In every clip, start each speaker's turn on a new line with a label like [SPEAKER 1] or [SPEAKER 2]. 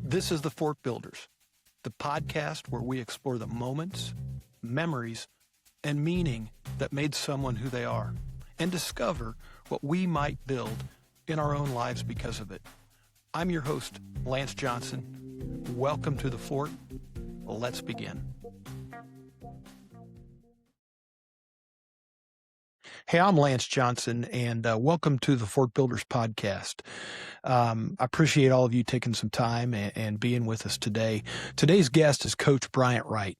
[SPEAKER 1] This is the Fort Builders, the podcast where we explore the moments, memories, and meaning that made someone who they are, and discover what we might build in our own lives because of it. I'm your host, Lance Johnson. Welcome to the Fort. Let's begin. Hey, I'm Lance Johnson, and welcome to the Fort Builders podcast. I appreciate all of you taking some time and being with us today. Today's guest is Coach Bryant Wright.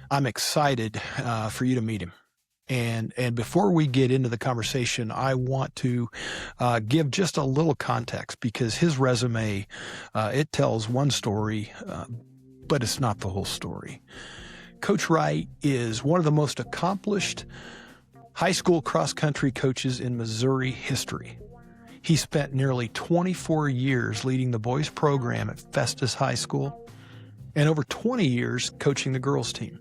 [SPEAKER 1] I'm excited for you to meet him. And before we get into the conversation, I want to give just a little context because his resume, it tells one story, but it's not the whole story. Coach Wright is one of the most accomplished high school cross-country coaches in Missouri history. He spent nearly 24 years leading the boys program at Festus High School and over 20 years coaching the girls team.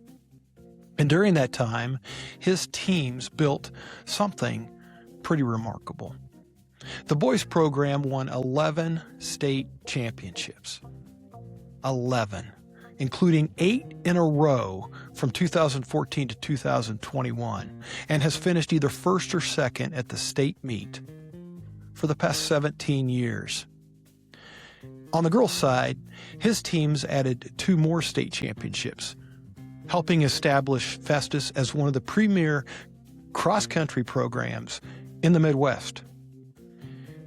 [SPEAKER 1] And during that time, his teams built something pretty remarkable. The boys program won 11 state championships. 11. Including 8 in a row from 2014 to 2021, and has finished either first or second at the state meet for the past 17 years. On the girls' side, his teams added 2 more state championships, helping establish Festus as one of the premier cross-country programs in the Midwest.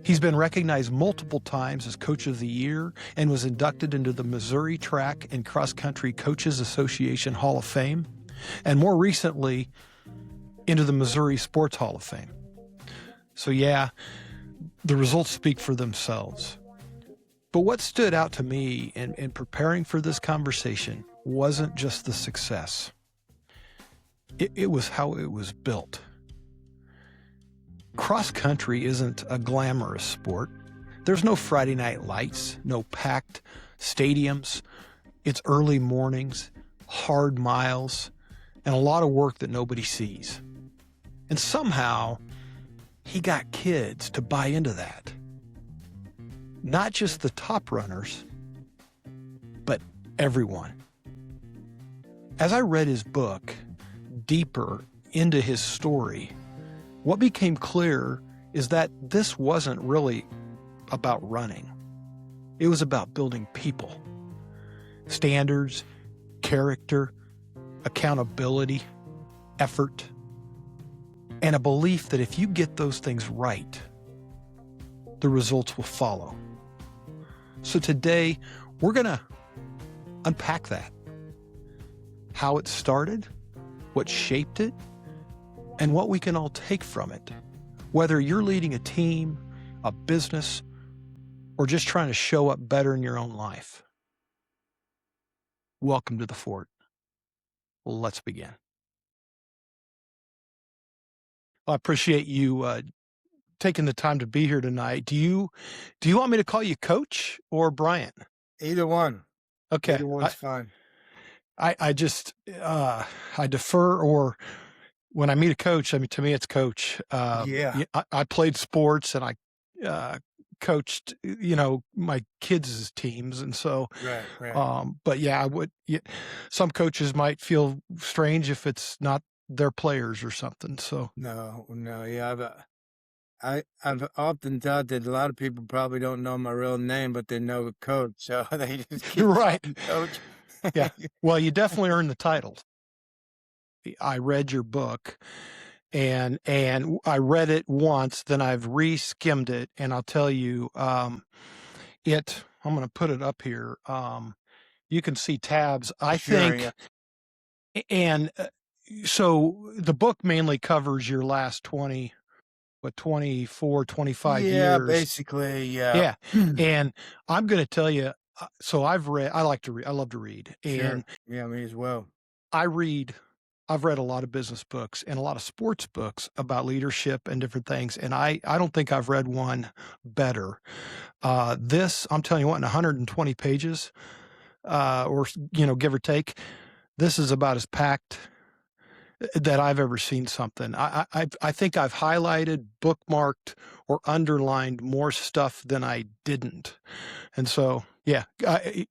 [SPEAKER 1] He's been recognized multiple times as Coach of the Year and was inducted into the Missouri Track and Cross Country Coaches Association Hall of Fame, and more recently, into the Missouri Sports Hall of Fame. So yeah, the results speak for themselves. But what stood out to me in preparing for this conversation wasn't just the success. It was how it was built. Cross country isn't a glamorous sport. There's no Friday night lights, no packed stadiums. It's early mornings, hard miles, and a lot of work that nobody sees. And somehow, he got kids to buy into that. Not just the top runners, but everyone. As I read his book deeper into his story, what became clear is that this wasn't really about running. It was about building people, standards, character, accountability, effort, and a belief that if you get those things right, the results will follow. So today, we're going to unpack that. How it started, what shaped it, and what we can all take from it, whether you're leading a team, a business, or just trying to show up better in your own life. Welcome to the Fort. Let's begin. I appreciate you taking the time to be here tonight. Do you want me to call you Coach or Bryant?
[SPEAKER 2] Either one.
[SPEAKER 1] Okay.
[SPEAKER 2] Either one's fine.
[SPEAKER 1] I just I defer, or when I meet a coach, I mean, to me, it's Coach. I played sports and I coached, my kids' teams. And so,
[SPEAKER 2] right.
[SPEAKER 1] But yeah, some coaches might feel strange if it's not their players or something. So
[SPEAKER 2] No. Yeah. I've often thought that a lot of people probably don't know my real name, but they know the Coach. So they just keep
[SPEAKER 1] right.
[SPEAKER 2] Coach.
[SPEAKER 1] Yeah. Well, you definitely earned the title. I read your book and I read it once, then I've re-skimmed it, and I'll tell you, I'm going to put it up here. You can see tabs, I think. Yeah. And so the book mainly covers your last 24, 25 years.
[SPEAKER 2] Yeah, basically. Yeah.
[SPEAKER 1] And I'm going to tell you, so I love to read. And
[SPEAKER 2] sure. Yeah, me as well.
[SPEAKER 1] I've read a lot of business books and a lot of sports books about leadership and different things. And I don't think I've read one better. This, I'm telling you what, in 120 pages, or, give or take, this is about as packed that I've ever seen something. I think I've highlighted, bookmarked, or underlined more stuff than I didn't. And so, yeah, I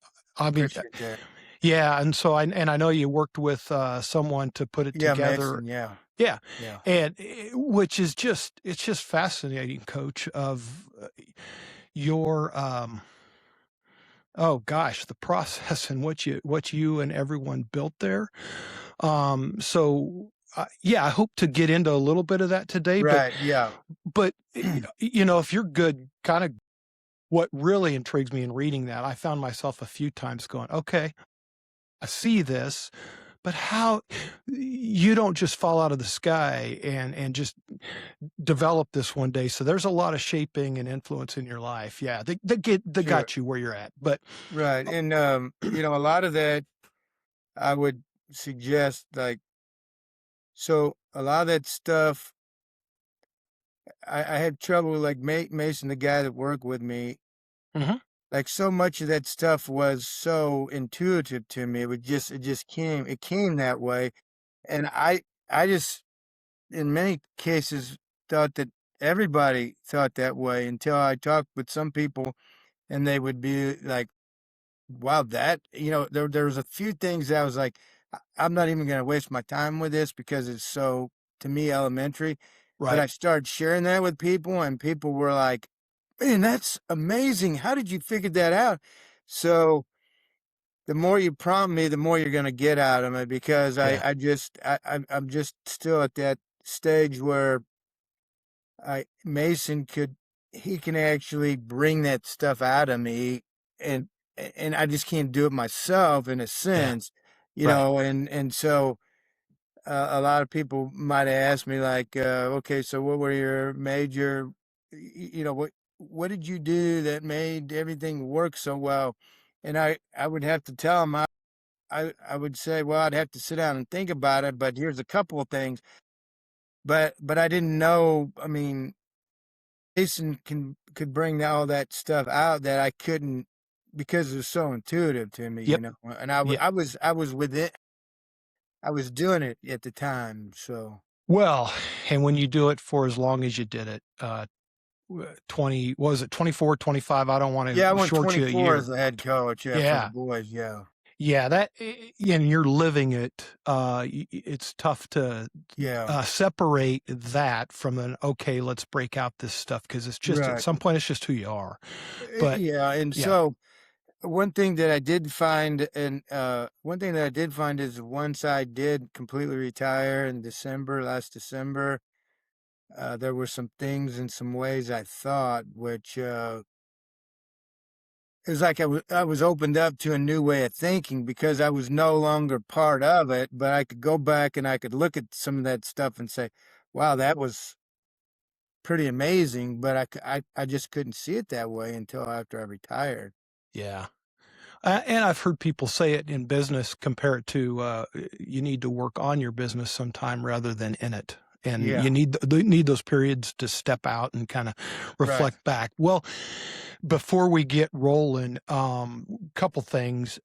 [SPEAKER 1] mean,
[SPEAKER 2] Appreciate that.
[SPEAKER 1] yeah. And so I know you worked with someone to put it
[SPEAKER 2] Yeah,
[SPEAKER 1] together.
[SPEAKER 2] Mason. Yeah,
[SPEAKER 1] Yeah.
[SPEAKER 2] yeah.
[SPEAKER 1] And which is it's just fascinating, Coach, of your, oh gosh, the process and what you and everyone built there. So yeah, I hope to get into a little bit of that today,
[SPEAKER 2] Right. Yeah.
[SPEAKER 1] but if you're good, kind of what really intrigues me in reading that, I found myself a few times going, okay, I see this, but how you don't just fall out of the sky and just develop this one day. So there's a lot of shaping and influence in your life. Yeah, that
[SPEAKER 2] Sure.
[SPEAKER 1] got you where you're at. But
[SPEAKER 2] Right. And a lot of that I would suggest, like, so a lot of that stuff I had trouble with, like Mason, the guy that worked with me.
[SPEAKER 1] Mhm.
[SPEAKER 2] Like, so much of that stuff was so intuitive to me. It came that way. And I just, in many cases, thought that everybody thought that way until I talked with some people and they would be like, wow, there was a few things that I was like, I'm not even going to waste my time with this because it's so, to me, elementary. But
[SPEAKER 1] Right.
[SPEAKER 2] I started sharing that with people, and people were like, man, that's amazing. How did you figure that out? So the more you prompt me, the more you're going to get out of me, because
[SPEAKER 1] Yeah.
[SPEAKER 2] I'm just still at that stage where Mason he can actually bring that stuff out of me, and I just can't do it myself in a
[SPEAKER 1] Yeah.
[SPEAKER 2] sense,
[SPEAKER 1] Right.
[SPEAKER 2] and so a lot of people might have asked me like, okay, so what were your major, what did you do that made everything work so well? And I would have to tell them, I would say, well, I'd have to sit down and think about it, but here's a couple of things. But I didn't know. I mean, Jason could bring all that stuff out that I couldn't, because it was so intuitive to me,
[SPEAKER 1] Yep.
[SPEAKER 2] And
[SPEAKER 1] Yeah.
[SPEAKER 2] I was with it. I was doing it at the time, so.
[SPEAKER 1] Well, and when you do it for as long as you did it, 20, was it 24, 25? I don't want
[SPEAKER 2] Yeah, I
[SPEAKER 1] to
[SPEAKER 2] went
[SPEAKER 1] short you a
[SPEAKER 2] 24 as
[SPEAKER 1] year.
[SPEAKER 2] the head coach, yeah, for the
[SPEAKER 1] Yeah.
[SPEAKER 2] boys, yeah.
[SPEAKER 1] Yeah. And you're living it. It's tough to
[SPEAKER 2] Yeah,
[SPEAKER 1] separate that from an, okay, let's break out this stuff because it's just at
[SPEAKER 2] right.
[SPEAKER 1] some point, it's just who you are. But
[SPEAKER 2] Yeah, and
[SPEAKER 1] yeah.
[SPEAKER 2] so one thing that I did find is once I did completely retire in last December, there were some things and some ways I thought, which, it was like I was opened up to a new way of thinking because I was no longer part of it, but I could go back and I could look at some of that stuff and say, wow, that was pretty amazing, but I just couldn't see it that way until after I retired.
[SPEAKER 1] Yeah. And I've heard people say it in business, compare it to you need to work on your business sometime rather than in it. And
[SPEAKER 2] Yeah,
[SPEAKER 1] you need those periods to step out and kind of
[SPEAKER 2] right.
[SPEAKER 1] reflect back. Well, before we get rolling, couple things.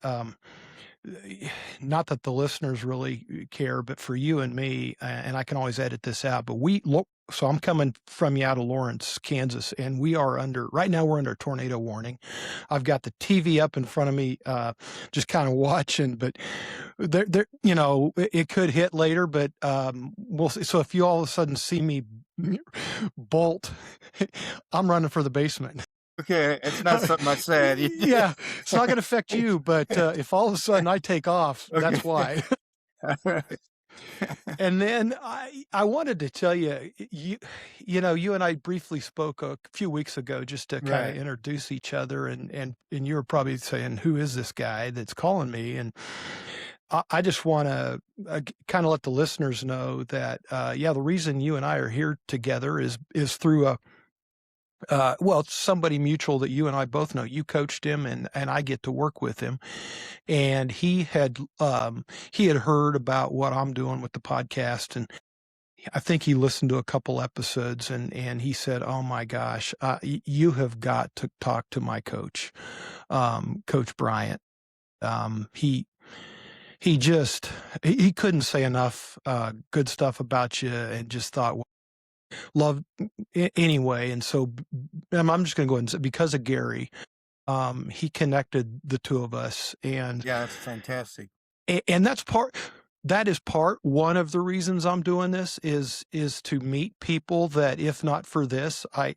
[SPEAKER 1] Not that the listeners really care, but for you and me, and I can always edit this out, but we look, so I'm coming from you out of Lawrence, Kansas, and right now we're under tornado warning. I've got the TV up in front of me, just kind of watching, but it could hit later, but we'll see. So if you all of a sudden see me bolt, I'm running for the basement.
[SPEAKER 2] Okay, it's not something I said.
[SPEAKER 1] Yeah, it's not gonna affect you, but, if all of a sudden I take off, that's
[SPEAKER 2] Okay.
[SPEAKER 1] why.
[SPEAKER 2] Alright.
[SPEAKER 1] And then I wanted to tell you, you and I briefly spoke a few weeks ago just to kinda
[SPEAKER 2] Right.
[SPEAKER 1] introduce each other, and you were probably saying, "Who is this guy that's calling me?" And I just wanna, kinda let the listeners know that, yeah, the reason you and I are here together is through well, it's somebody mutual that you and I both know. You coached him, and I get to work with him. And he had heard about what I'm doing with the podcast, and I think he listened to a couple episodes, and he said, "Oh my gosh, you have got to talk to my coach, Coach Bryant." He he just he couldn't say enough good stuff about you, and just thought love anyway. And so I'm just going to go ahead and say, because of Gary, he connected the two of us,
[SPEAKER 2] Yeah, that's fantastic.
[SPEAKER 1] and that is part one of the reasons I'm doing this is to meet people that, if not for this, I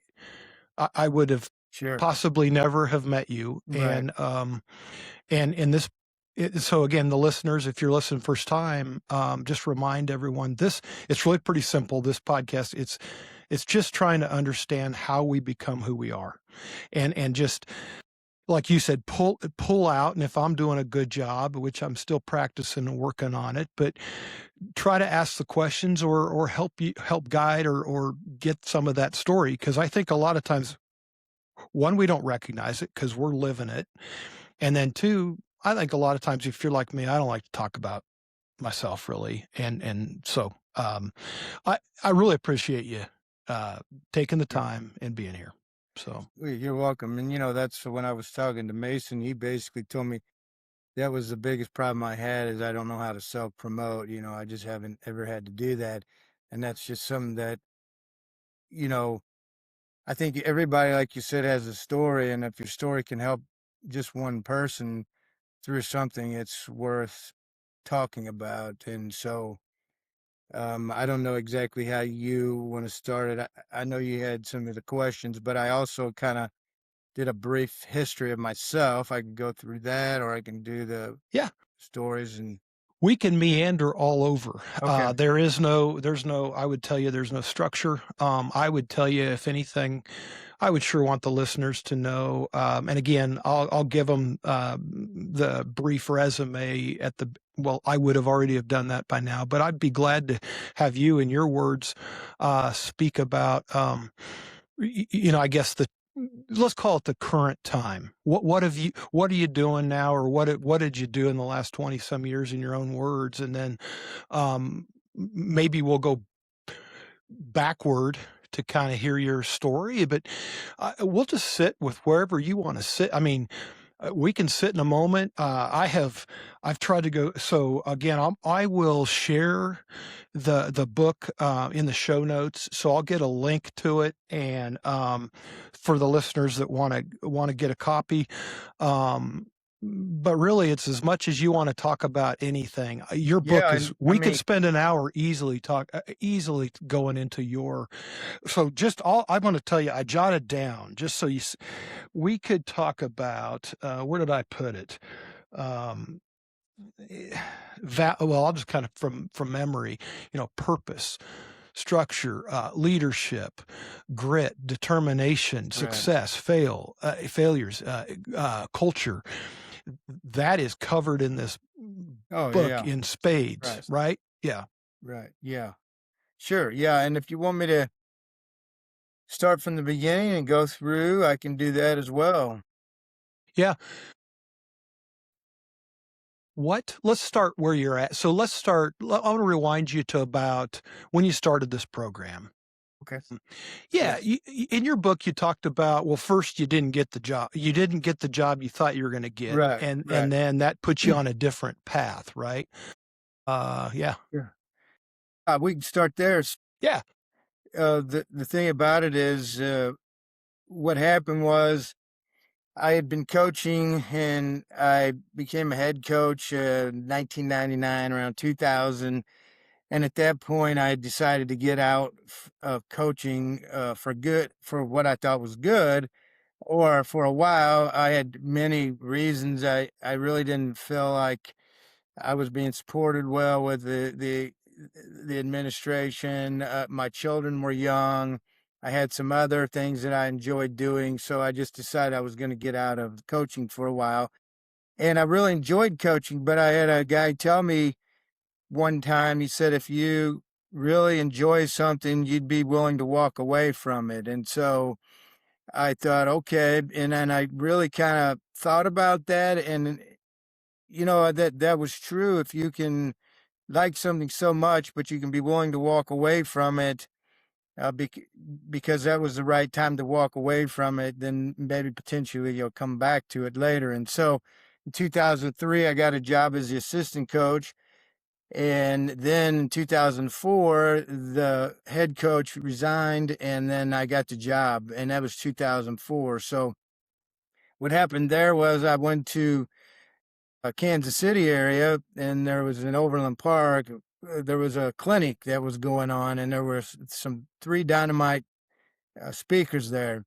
[SPEAKER 1] would have
[SPEAKER 2] Sure.
[SPEAKER 1] possibly never have met you.
[SPEAKER 2] Right.
[SPEAKER 1] And this so again, the listeners, if you're listening first time, just remind everyone, this it's really pretty simple. This podcast, it's just trying to understand how we become who we are, and just like you said, pull out. And if I'm doing a good job, which I'm still practicing and working on it, but try to ask the questions, or help guide, or get some of that story, because I think a lot of times, one, we don't recognize it because we're living it, and then two, I think a lot of times, if you're like me, I don't like to talk about myself really, and so I really appreciate you taking the
[SPEAKER 2] Sure.
[SPEAKER 1] time and being here. So
[SPEAKER 2] Well, you're welcome. And that's when I was talking to Mason, he basically told me that was the biggest problem I had is I don't know how to self promote. I just haven't ever had to do that. And that's just something that, you know, I think everybody, like you said, has a story. And if your story can help just one person through something, it's worth talking about. And so, I don't know exactly how you want to start it. I know you had some of the questions, but I also kind of did a brief history of myself. I can go through that, or I can do the
[SPEAKER 1] yeah,
[SPEAKER 2] stories and
[SPEAKER 1] we can meander all over.
[SPEAKER 2] okay.
[SPEAKER 1] There's no, I would tell you, there's no structure. I would tell you, if anything, I would sure want the listeners to know. And again, I'll give them the brief resume at the. Well, I would have already have done that by now, but I'd be glad to have you, in your words, speak about. I guess let's call it the current time. What are you doing now, or what did you do in the last 20 some years, in your own words? And then maybe we'll go backward to kind of hear your story, but we'll just sit with wherever you want to sit. I mean, we can sit in a moment. I've tried to go. So again, I will share the book in the show notes. So I'll get a link to it, and for the listeners that want to get a copy. But really, it's as much as you want to talk about anything. Your book
[SPEAKER 2] Yeah,
[SPEAKER 1] is.
[SPEAKER 2] and I
[SPEAKER 1] We could
[SPEAKER 2] mean,
[SPEAKER 1] spend an hour easily going into your. So just all I want to tell you, I jotted down just so we could talk about where did I put it? Um, well, I'll just kind of from memory, purpose, structure, leadership, grit, determination,
[SPEAKER 2] right.
[SPEAKER 1] success, failures, culture. That is covered in this
[SPEAKER 2] Oh
[SPEAKER 1] book
[SPEAKER 2] yeah,
[SPEAKER 1] in spades,
[SPEAKER 2] right,
[SPEAKER 1] right? Yeah.
[SPEAKER 2] right, yeah, sure, yeah. And if you want me to start from the beginning and go through, I can do that as well.
[SPEAKER 1] Yeah. Let's start where you're at. So let's start. I want to rewind you to about when you started this program.
[SPEAKER 2] Okay.
[SPEAKER 1] Yeah,
[SPEAKER 2] Yes.
[SPEAKER 1] in your book, you talked about, well, first you didn't get the job. You didn't get the job you thought you were going to get,
[SPEAKER 2] Right.
[SPEAKER 1] and
[SPEAKER 2] Right.
[SPEAKER 1] then that puts you on a different path, right? Yeah,
[SPEAKER 2] Yeah. We can start there.
[SPEAKER 1] yeah,
[SPEAKER 2] The thing about it is, what happened was I had been coaching and I became a head coach 1999 around 2000, and at that point I had decided to get out of coaching for good, for what I thought was good. Or for a while I had many reasons. I really didn't feel like I was being supported well with the administration. My children were young. I had some other things that I enjoyed doing, so I just decided I was going to get out of coaching for a while. And I really enjoyed coaching, but I had a guy tell me one time. He said, "If you really enjoy something, you'd be willing to walk away from it." And so I thought, okay, and then I really kind of thought about that, and that was true. If you can like something so much, but you can be willing to walk away from it, because that was the right time to walk away from it, then maybe potentially you'll come back to it later. And so In 2003, I got a job as the assistant coach. And then in 2004, the head coach resigned, and then I got the job, and that was 2004. So what happened there was I went to a Kansas City area, and there was in Overland Park, there was a clinic that was going on, and there were some three dynamite speakers there.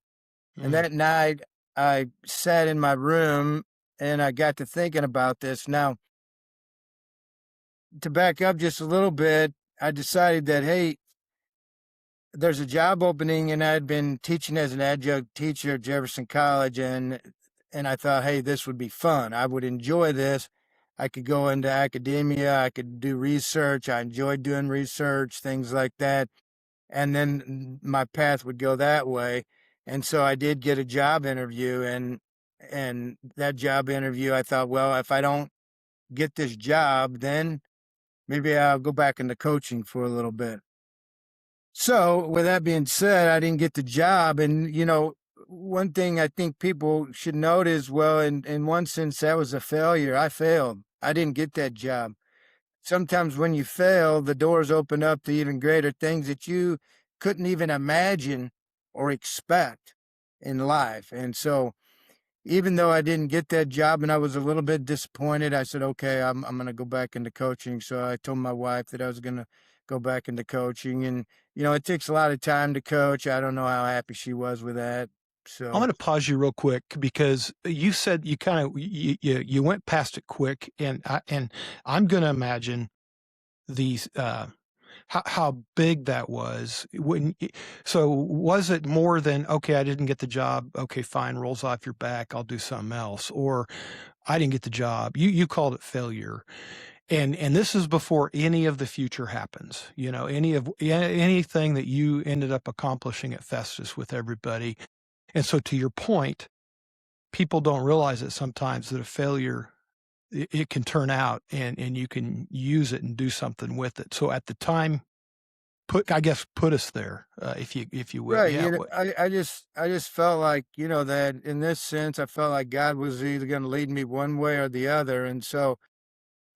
[SPEAKER 2] And
[SPEAKER 1] Mm.
[SPEAKER 2] that night, I sat in my room and I got to thinking about this. Now, to back up just a little bit, I decided that, hey, there's a job opening, and I'd been teaching as an adjunct teacher at Jefferson College, and I thought, hey, this would be fun. I would enjoy this. I could go into academia. I could do research. I enjoyed doing research, things like that. And then my path would go that way. And so I did get a job interview, and that job interview, I thought, well, if I don't get this job, then maybe I'll go back into coaching for a little bit. So with that being said, I didn't get the job. And, one thing I think people should note is, well, in one sense, that was a failure. I failed. I didn't get that job. Sometimes when you fail, the doors open up to even greater things that you couldn't even imagine or expect in life. And so even though I didn't get that job and I was a little bit disappointed, I said, okay, I'm going to go back into coaching. So I told my wife that I was going to go back into coaching. And, it takes a lot of time to coach. I don't know how happy she was with that.
[SPEAKER 1] I'm
[SPEAKER 2] So,
[SPEAKER 1] going to pause you real quick because you said you kind of you went past it quick, and I'm going to imagine these how big that was when. So was it more than, okay, I didn't get the job, okay, fine, rolls off your back, I'll do something else, or I didn't get the job, you called it failure, and this is before any of the future happens, anything that you ended up accomplishing at Festus with everybody. And so to your point, people don't realize that sometimes that a failure, it can turn out, and you can use it and do something with it. So at the time, put us there, if you will.
[SPEAKER 2] right.
[SPEAKER 1] Yeah. What?
[SPEAKER 2] I just felt like, that in this sense, I felt like God was either going to lead me one way or the other. And so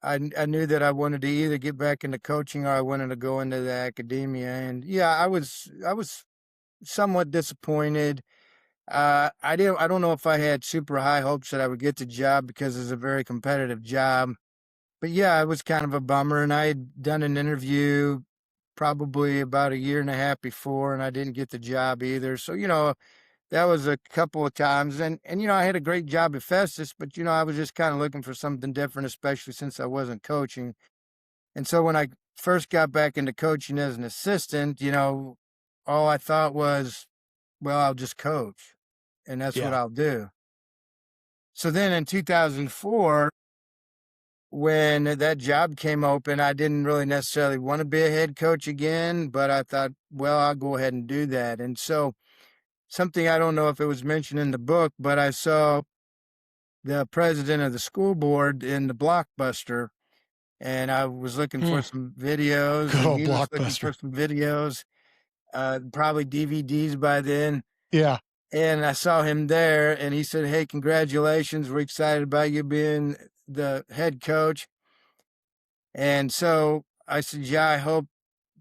[SPEAKER 2] I knew that I wanted to either get back into coaching or I wanted to go into the academia. And yeah, I was somewhat disappointed. I don't know if I had super high hopes that I would get the job because it's a very competitive job. But yeah, it was kind of a bummer. And I had done an interview probably about a year and a half before, and I didn't get the job either. So, that was a couple of times. And I had a great job at Festus, but, I was just kind of looking for something different, especially since I wasn't coaching. And so when I first got back into coaching as an assistant, all I thought was, well, I'll just coach, and that's what
[SPEAKER 1] Yeah.
[SPEAKER 2] I'll do. So then in 2004, when that job came open, I didn't really necessarily want to be a head coach again, but I thought, well, I'll go ahead and do that. And so something, I don't know if it was mentioned in the book, but I saw the president of the school board in the Blockbuster, and I was looking for
[SPEAKER 1] Mm.
[SPEAKER 2] some videos,
[SPEAKER 1] Good
[SPEAKER 2] and
[SPEAKER 1] old
[SPEAKER 2] he was looking for
[SPEAKER 1] Blockbuster.
[SPEAKER 2] some videos, probably DVDs by then.
[SPEAKER 1] Yeah.
[SPEAKER 2] And I saw him there, and he said, hey, congratulations. We're excited about you being the head coach. And so I said, yeah, I hope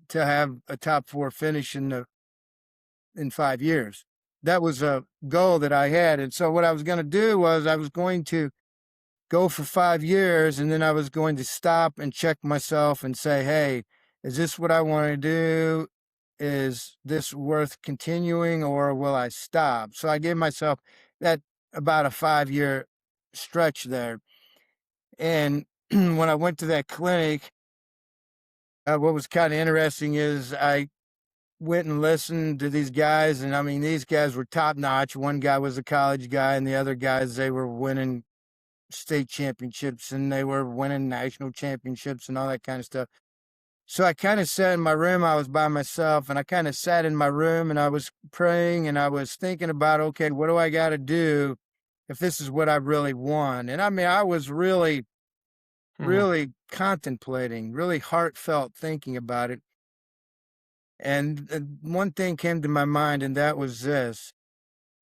[SPEAKER 2] to have a top four finish in 5 years. That was a goal that I had. And so what I was going to do was I was going to go for 5 years, and then I was going to stop and check myself and say, hey, is this what I want to do? Is this worth continuing, or will I stop? So I gave myself that about a 5 year stretch there. And when I went to that clinic, what was kind of interesting is I went and listened to these guys, and I mean, these guys were top notch. One guy was a college guy, and the other guys, they were winning state championships and they were winning national championships and all that kind of stuff. So I kind of sat in my room. I was by myself, and I kind of sat in my room and I was praying and I was thinking about, okay, what do I got to do if this is what I really want? And I mean, I was really,
[SPEAKER 1] Mm.
[SPEAKER 2] really contemplating, really heartfelt thinking about it. And one thing came to my mind, and that was this: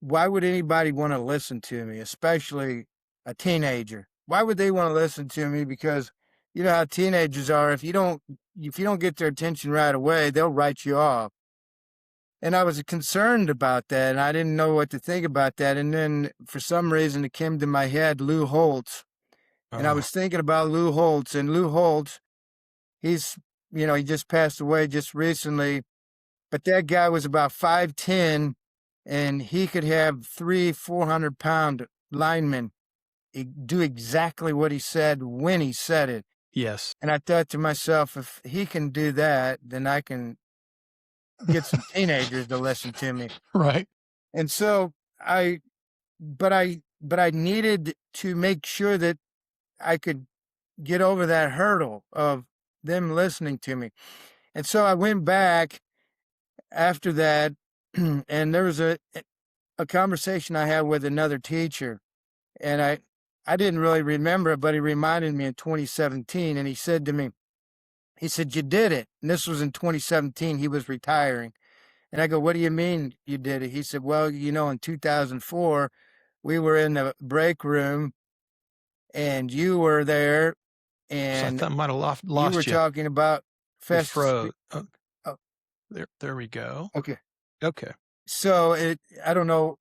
[SPEAKER 2] why would anybody want to listen to me, especially a teenager? why would they want to listen to me? Because you know how teenagers are. If you don't get their attention right away, they'll write you off. And I was concerned about that, and I didn't know what to think about that. And then for some reason, it came to my head, Lou Holtz. And I
[SPEAKER 1] Oh,
[SPEAKER 2] was thinking about Lou Holtz, and Lou Holtz, he's, he just passed away just recently, but that guy was about 5'10", and he could have 400-pound linemen do exactly what he said when he said it.
[SPEAKER 1] yes.
[SPEAKER 2] And I thought to myself, if he can do that, then I can get some teenagers to listen to me.
[SPEAKER 1] Right.
[SPEAKER 2] And so but I needed to make sure that I could get over that hurdle of them listening to me. And so I went back after that, and there was a conversation I had with another teacher, and I didn't really remember it, but he reminded me in 2017, and he said to me, he said, "You did it." And this was in 2017. He was retiring. And I go, "What do you mean you did it?" He said, "Well, in 2004, we were in the break room and you were there
[SPEAKER 1] So I
[SPEAKER 2] and
[SPEAKER 1] thought I might have
[SPEAKER 2] you were
[SPEAKER 1] lost you.
[SPEAKER 2] talking about
[SPEAKER 1] You
[SPEAKER 2] Festus."
[SPEAKER 1] froze. Oh,
[SPEAKER 2] Oh,
[SPEAKER 1] there we go.
[SPEAKER 2] okay.
[SPEAKER 1] Okay.
[SPEAKER 2] So I don't know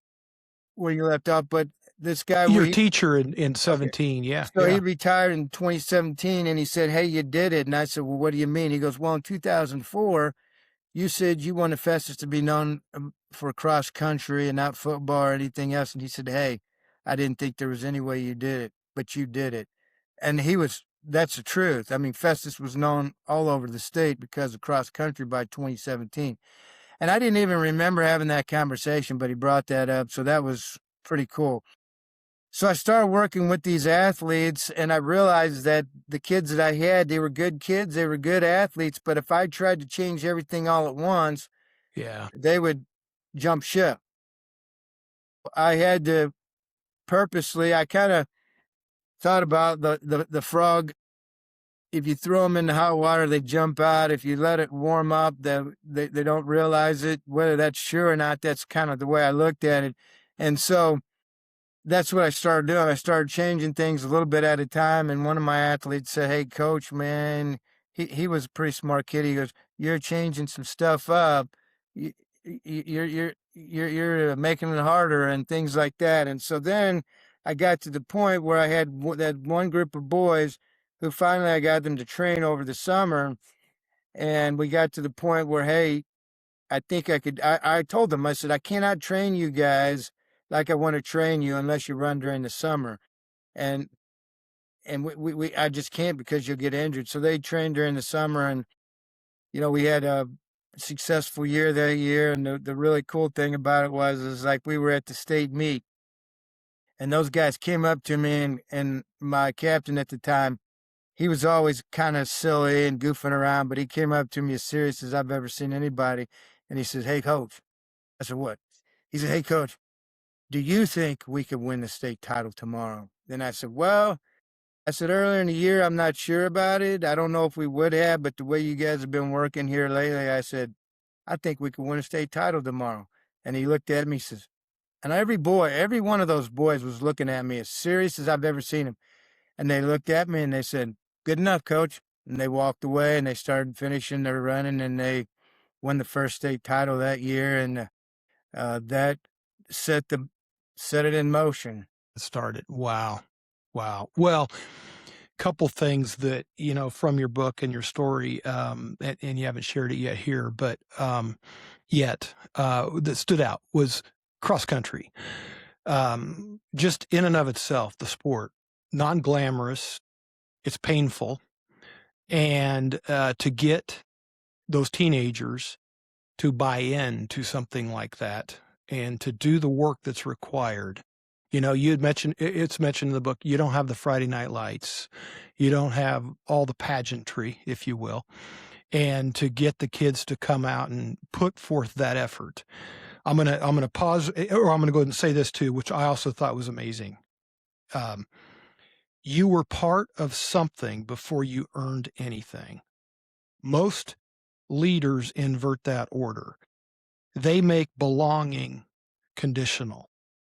[SPEAKER 2] where you left off, but this guy,
[SPEAKER 1] Your teacher in
[SPEAKER 2] okay.
[SPEAKER 1] 17. Yeah.
[SPEAKER 2] So he
[SPEAKER 1] Yeah.
[SPEAKER 2] retired in 2017 and he said, "Hey, you did it." And I said, "Well, what do you mean?" He goes, "Well, in 2004, you said you wanted Festus to be known for cross country and not football or anything else." And he said, "Hey, I didn't think there was any way you did it, but you did it." And that's the truth. I mean, Festus was known all over the state because of cross country by 2017. And I didn't even remember having that conversation, but he brought that up. So that was pretty cool. So I started working with these athletes, and I realized that the kids that I had, they were good kids, they were good athletes, but if I tried to change everything all at once,
[SPEAKER 1] Yeah.
[SPEAKER 2] they would jump ship. I had to purposely, I kind of thought about the frog. If you throw them in the hot water, they jump out. If you let it warm up, they don't realize it. Whether that's true or not, that's kind of the way I looked at it. And so that's what I started doing. I started changing things a little bit at a time. And one of my athletes said, "Hey, coach, man," he was a pretty smart kid. He goes, "You're changing some stuff up. You, you're making it harder and things like that." And so then I got to the point where I had that one group of boys who finally I got them to train over the summer. And we got to the point where, hey, I think I could. I told them, I said, "I cannot train you guys like I want to train you unless you run during the summer." And I just can't because you'll get injured. So they trained during the summer, and we had a successful year that year. And the really cool thing about it is like we were at the state meet, and those guys came up to me, and my captain at the time, he was always kind of silly and goofing around, but he came up to me as serious as I've ever seen anybody, and he says, "Hey, coach." I said, "What?" He said, "Hey, coach, do you think we could win the state title tomorrow?" Then I said, "Well," I said, "earlier in the year, I'm not sure about it. I don't know if we would have, but the way you guys have been working here lately," I said, "I think we could win a state title tomorrow." And he looked at me, says, and every one of those boys was looking at me as serious as I've ever seen him. And they looked at me and they said, "Good enough, coach." And they walked away and they started finishing their running and they won the first state title that year. And that set set it in motion.
[SPEAKER 1] It started. Wow. Wow. Well, couple things that, from your book and your story, and you haven't shared it yet here, but that stood out was cross country. Just in and of itself, the sport, non-glamorous, it's painful. And to get those teenagers to buy in to something like that and to do the work that's required. You had mentioned, it's mentioned in the book, you don't have the Friday night lights. You don't have all the pageantry, if you will. And to get the kids to come out and put forth that effort. I'm gonna pause, or I'm gonna go ahead and say this too, which I also thought was amazing. Um, you were part of something before you earned anything. Most leaders invert that order. They make belonging conditional.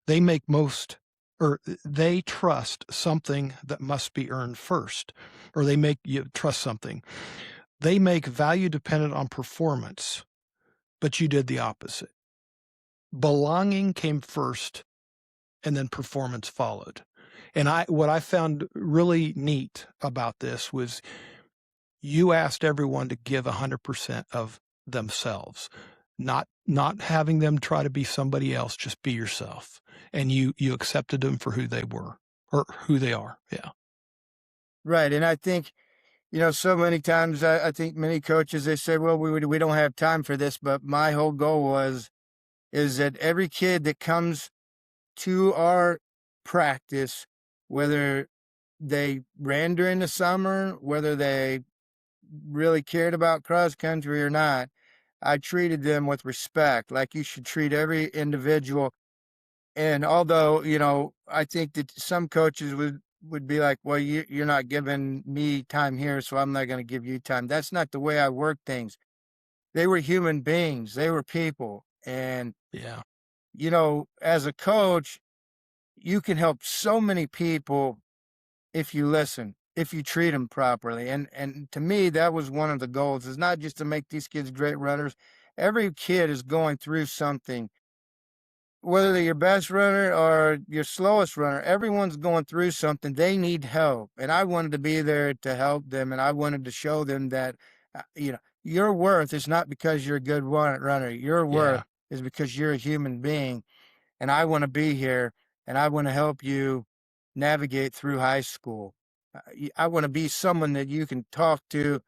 [SPEAKER 1] They make most or they trust something that must be earned first, or they make you trust something. They make value dependent on performance, but you did the opposite. Belonging came first and then performance followed. And what I found really neat about this was you asked everyone to give 100% of themselves, not having them try to be somebody else, just be yourself. And you accepted them for who they were or who they are. Yeah.
[SPEAKER 2] Right. And I think, so many times I think many coaches, they say, well, we don't have time for this. But my whole goal is that every kid that comes to our practice, whether they ran during the summer, whether they really cared about cross country or not, I treated them with respect, like you should treat every individual. And although, I think that some coaches would be like, well, you're not giving me time here, so I'm not going to give you time. That's not the way I work things. They were human beings. They were people. And,
[SPEAKER 1] Yeah.
[SPEAKER 2] as a coach, you can help so many people if you listen, if you treat them properly. And to me, that was one of the goals, is not just to make these kids great runners. Every kid is going through something, whether they're your best runner or your slowest runner. Everyone's going through something. They need help. And I wanted to be there to help them. And I wanted to show them that, your worth is not because you're a good runner. Your worth
[SPEAKER 1] Yeah.
[SPEAKER 2] is because you're a human being. And I want to be here, and I want to help you navigate through high school. I want to be someone that you can talk to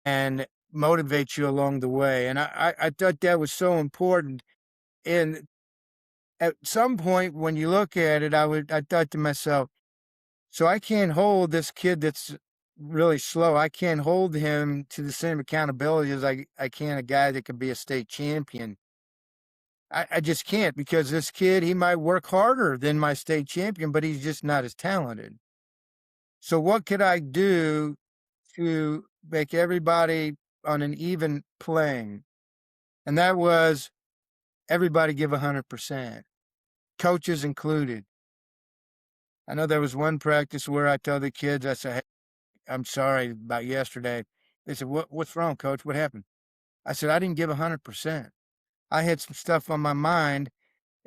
[SPEAKER 2] and motivate you along the way. And I thought that was so important. And at some point when you look at it, I thought to myself, so I can't hold this kid that's really slow. I can't hold him to the same accountability as I can a guy that could be a state champion. I just can't, because this kid, he might work harder than my state champion, but he's just not as talented. So what could I do to make everybody on an even plane? And that was everybody give 100%, coaches included. I know there was one practice where I told the kids, I said, hey, I'm sorry about yesterday. They said, what's wrong, coach? What happened? I said, I didn't give 100%. I had some stuff on my mind,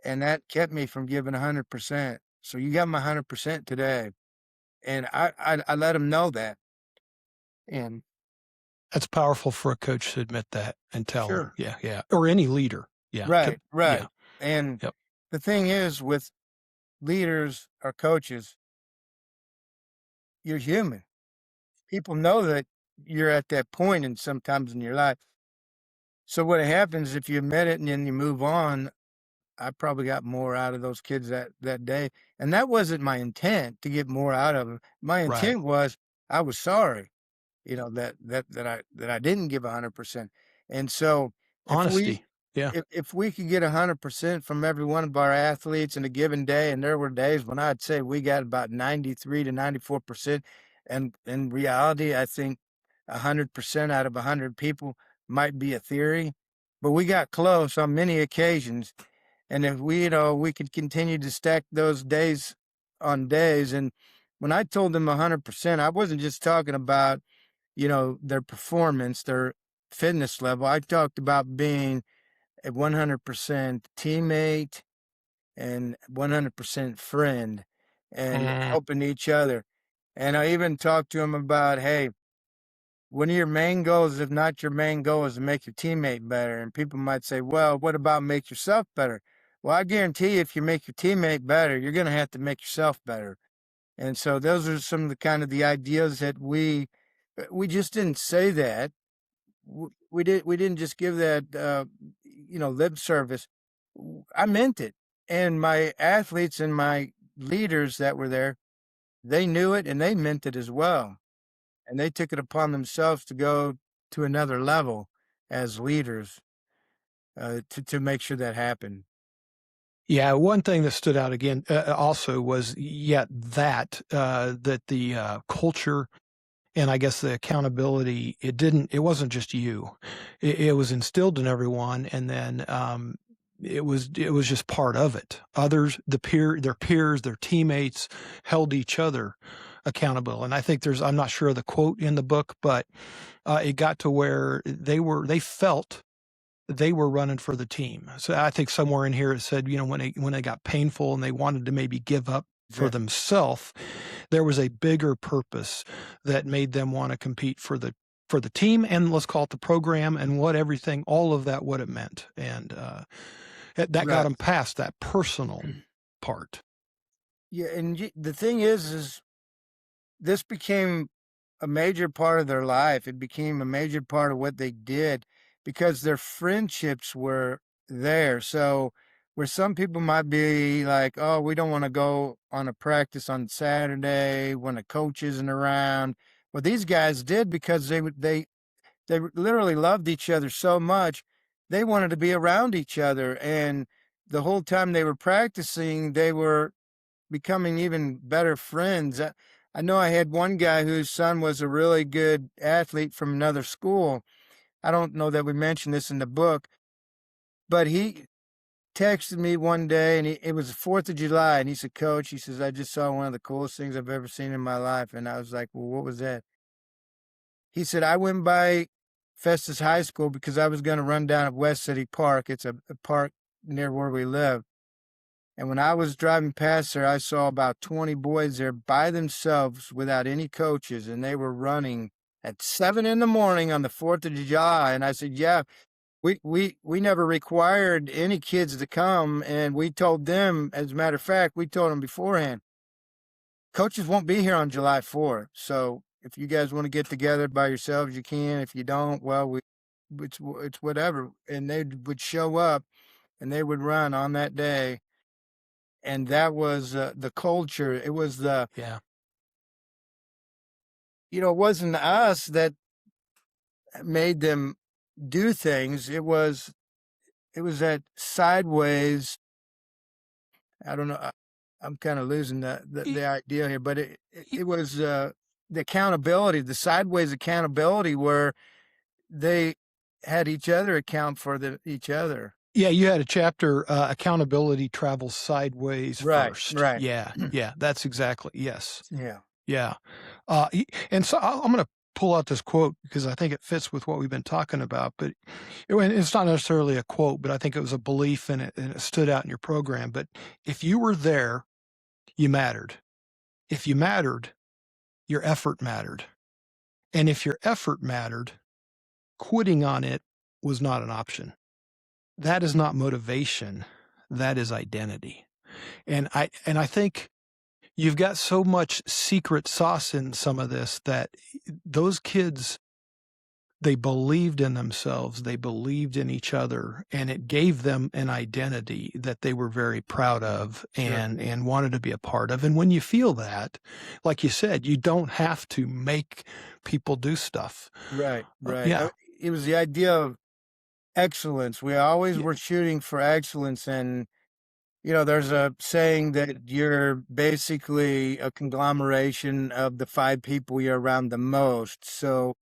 [SPEAKER 2] and that kept me from giving 100%. So you got my 100% today. And I let them know that. And
[SPEAKER 1] That's powerful for a coach to admit that and tell them.
[SPEAKER 2] sure.
[SPEAKER 1] Yeah. Yeah. Or any leader. Yeah.
[SPEAKER 2] Right,
[SPEAKER 1] Yeah.
[SPEAKER 2] right. And
[SPEAKER 1] Yep.
[SPEAKER 2] the thing is, with leaders or coaches, you're human. People know that you're at that point and sometimes in your life. So what happens if you admit it and then you move on? I probably got more out of those kids that day. And that wasn't my intent, to get more out of them. My
[SPEAKER 1] Right.
[SPEAKER 2] intent was, I was sorry, that I didn't give 100%. And so if we
[SPEAKER 1] Honesty. Yeah.
[SPEAKER 2] if we could get 100% from every one of our athletes in a given day, and there were days when I'd say we got about 93 to 94%, and in reality, I think 100% out of 100 people might be a theory, but we got close on many occasions. And if we could continue to stack those days on days. And when I told them 100%, I wasn't just talking about, their performance, their fitness level. I talked about being a 100% teammate and 100% friend, and
[SPEAKER 1] Mm,
[SPEAKER 2] helping each other. And I even talked to them about, hey, one of your main goals, if not your main goal, is to make your teammate better. And people might say, well, what about make yourself better? Well, I guarantee you, if you make your teammate better, you're going to have to make yourself better. And so those are some of the kind of the ideas that we just didn't say that. We didn't just give that, lip service. I meant it. And my athletes and my leaders that were there, they knew it and they meant it as well. And they took it upon themselves to go to another level as leaders, to make sure that happened.
[SPEAKER 1] yeah. One thing that stood out again also was yet that the culture and I guess the accountability, it wasn't just you. It was instilled in everyone. And then it was just part of it. Others, their peers, their teammates held each other accountable. And I think I'm not sure of the quote in the book, but it got to where they felt they were running for the team. So I think somewhere in here it said, when they got painful and they wanted to maybe give up for
[SPEAKER 2] Exactly.
[SPEAKER 1] themselves, there was a bigger purpose that made them want to compete for the team, and let's call it the program, and all of that, what it meant. And that got
[SPEAKER 2] Right.
[SPEAKER 1] them past that personal part.
[SPEAKER 2] Yeah, and the thing is this became a major part of their life. It became a major part of what they did because their friendships were there. So where some people might be like, "Oh, we don't want to go on a practice on Saturday when a coach isn't around." Well, these guys did because they literally loved each other so much. They wanted to be around each other, and the whole time they were practicing, they were becoming even better friends. I know I had one guy whose son was a really good athlete from another school. I don't know that we mentioned this in the book, but he texted me one day, and it was the 4th of July, and he said, "Coach," he says, "I just saw one of the coolest things I've ever seen in my life." And I was like, "Well, what was that?" He said, "I went by Festus High School because I was going to run down at West City Park. It's a park near where we live. And when I was driving past there, I saw about 20 boys there by themselves without any coaches, and they were running at 7 in the morning on the 4th of July." And I said, "Yeah, we never required any kids to come, and we told them, as a matter of fact, we told them beforehand, coaches won't be here on July 4th. So if you guys want to get together by yourselves, you can. If you don't, well, it's whatever." And they would show up, and they would run on that day, and that was the culture. It was
[SPEAKER 1] Yeah.
[SPEAKER 2] it wasn't us that made them do things. It was that sideways. I don't know. I'm kind of losing the idea here, but it was the accountability, the sideways accountability, where they had each other account for each other.
[SPEAKER 1] Yeah, you had a chapter, accountability travels sideways
[SPEAKER 2] Right,
[SPEAKER 1] first.
[SPEAKER 2] right.
[SPEAKER 1] Yeah, yeah, that's exactly, yes.
[SPEAKER 2] Yeah.
[SPEAKER 1] Yeah. And so I'm going to pull out this quote because I think it fits with what we've been talking about. But it's not necessarily a quote, but I think it was a belief and it stood out in your program. But if you were there, you mattered. If you mattered, your effort mattered. And if your effort mattered, quitting on it was not an option. That is not motivation. That is identity. And I think you've got so much secret sauce in some of this that those kids, they believed in themselves, they believed in each other, and it gave them an identity that they were very proud of
[SPEAKER 2] Sure.
[SPEAKER 1] and wanted to be a part of. And when you feel that, like you said, you don't have to make people do stuff.
[SPEAKER 2] Right, right.
[SPEAKER 1] Yeah.
[SPEAKER 2] It was the idea of excellence. We always
[SPEAKER 1] Y
[SPEAKER 2] were shooting for excellence. And there's a saying that you're basically a conglomeration of the 5 people you're around the most. So,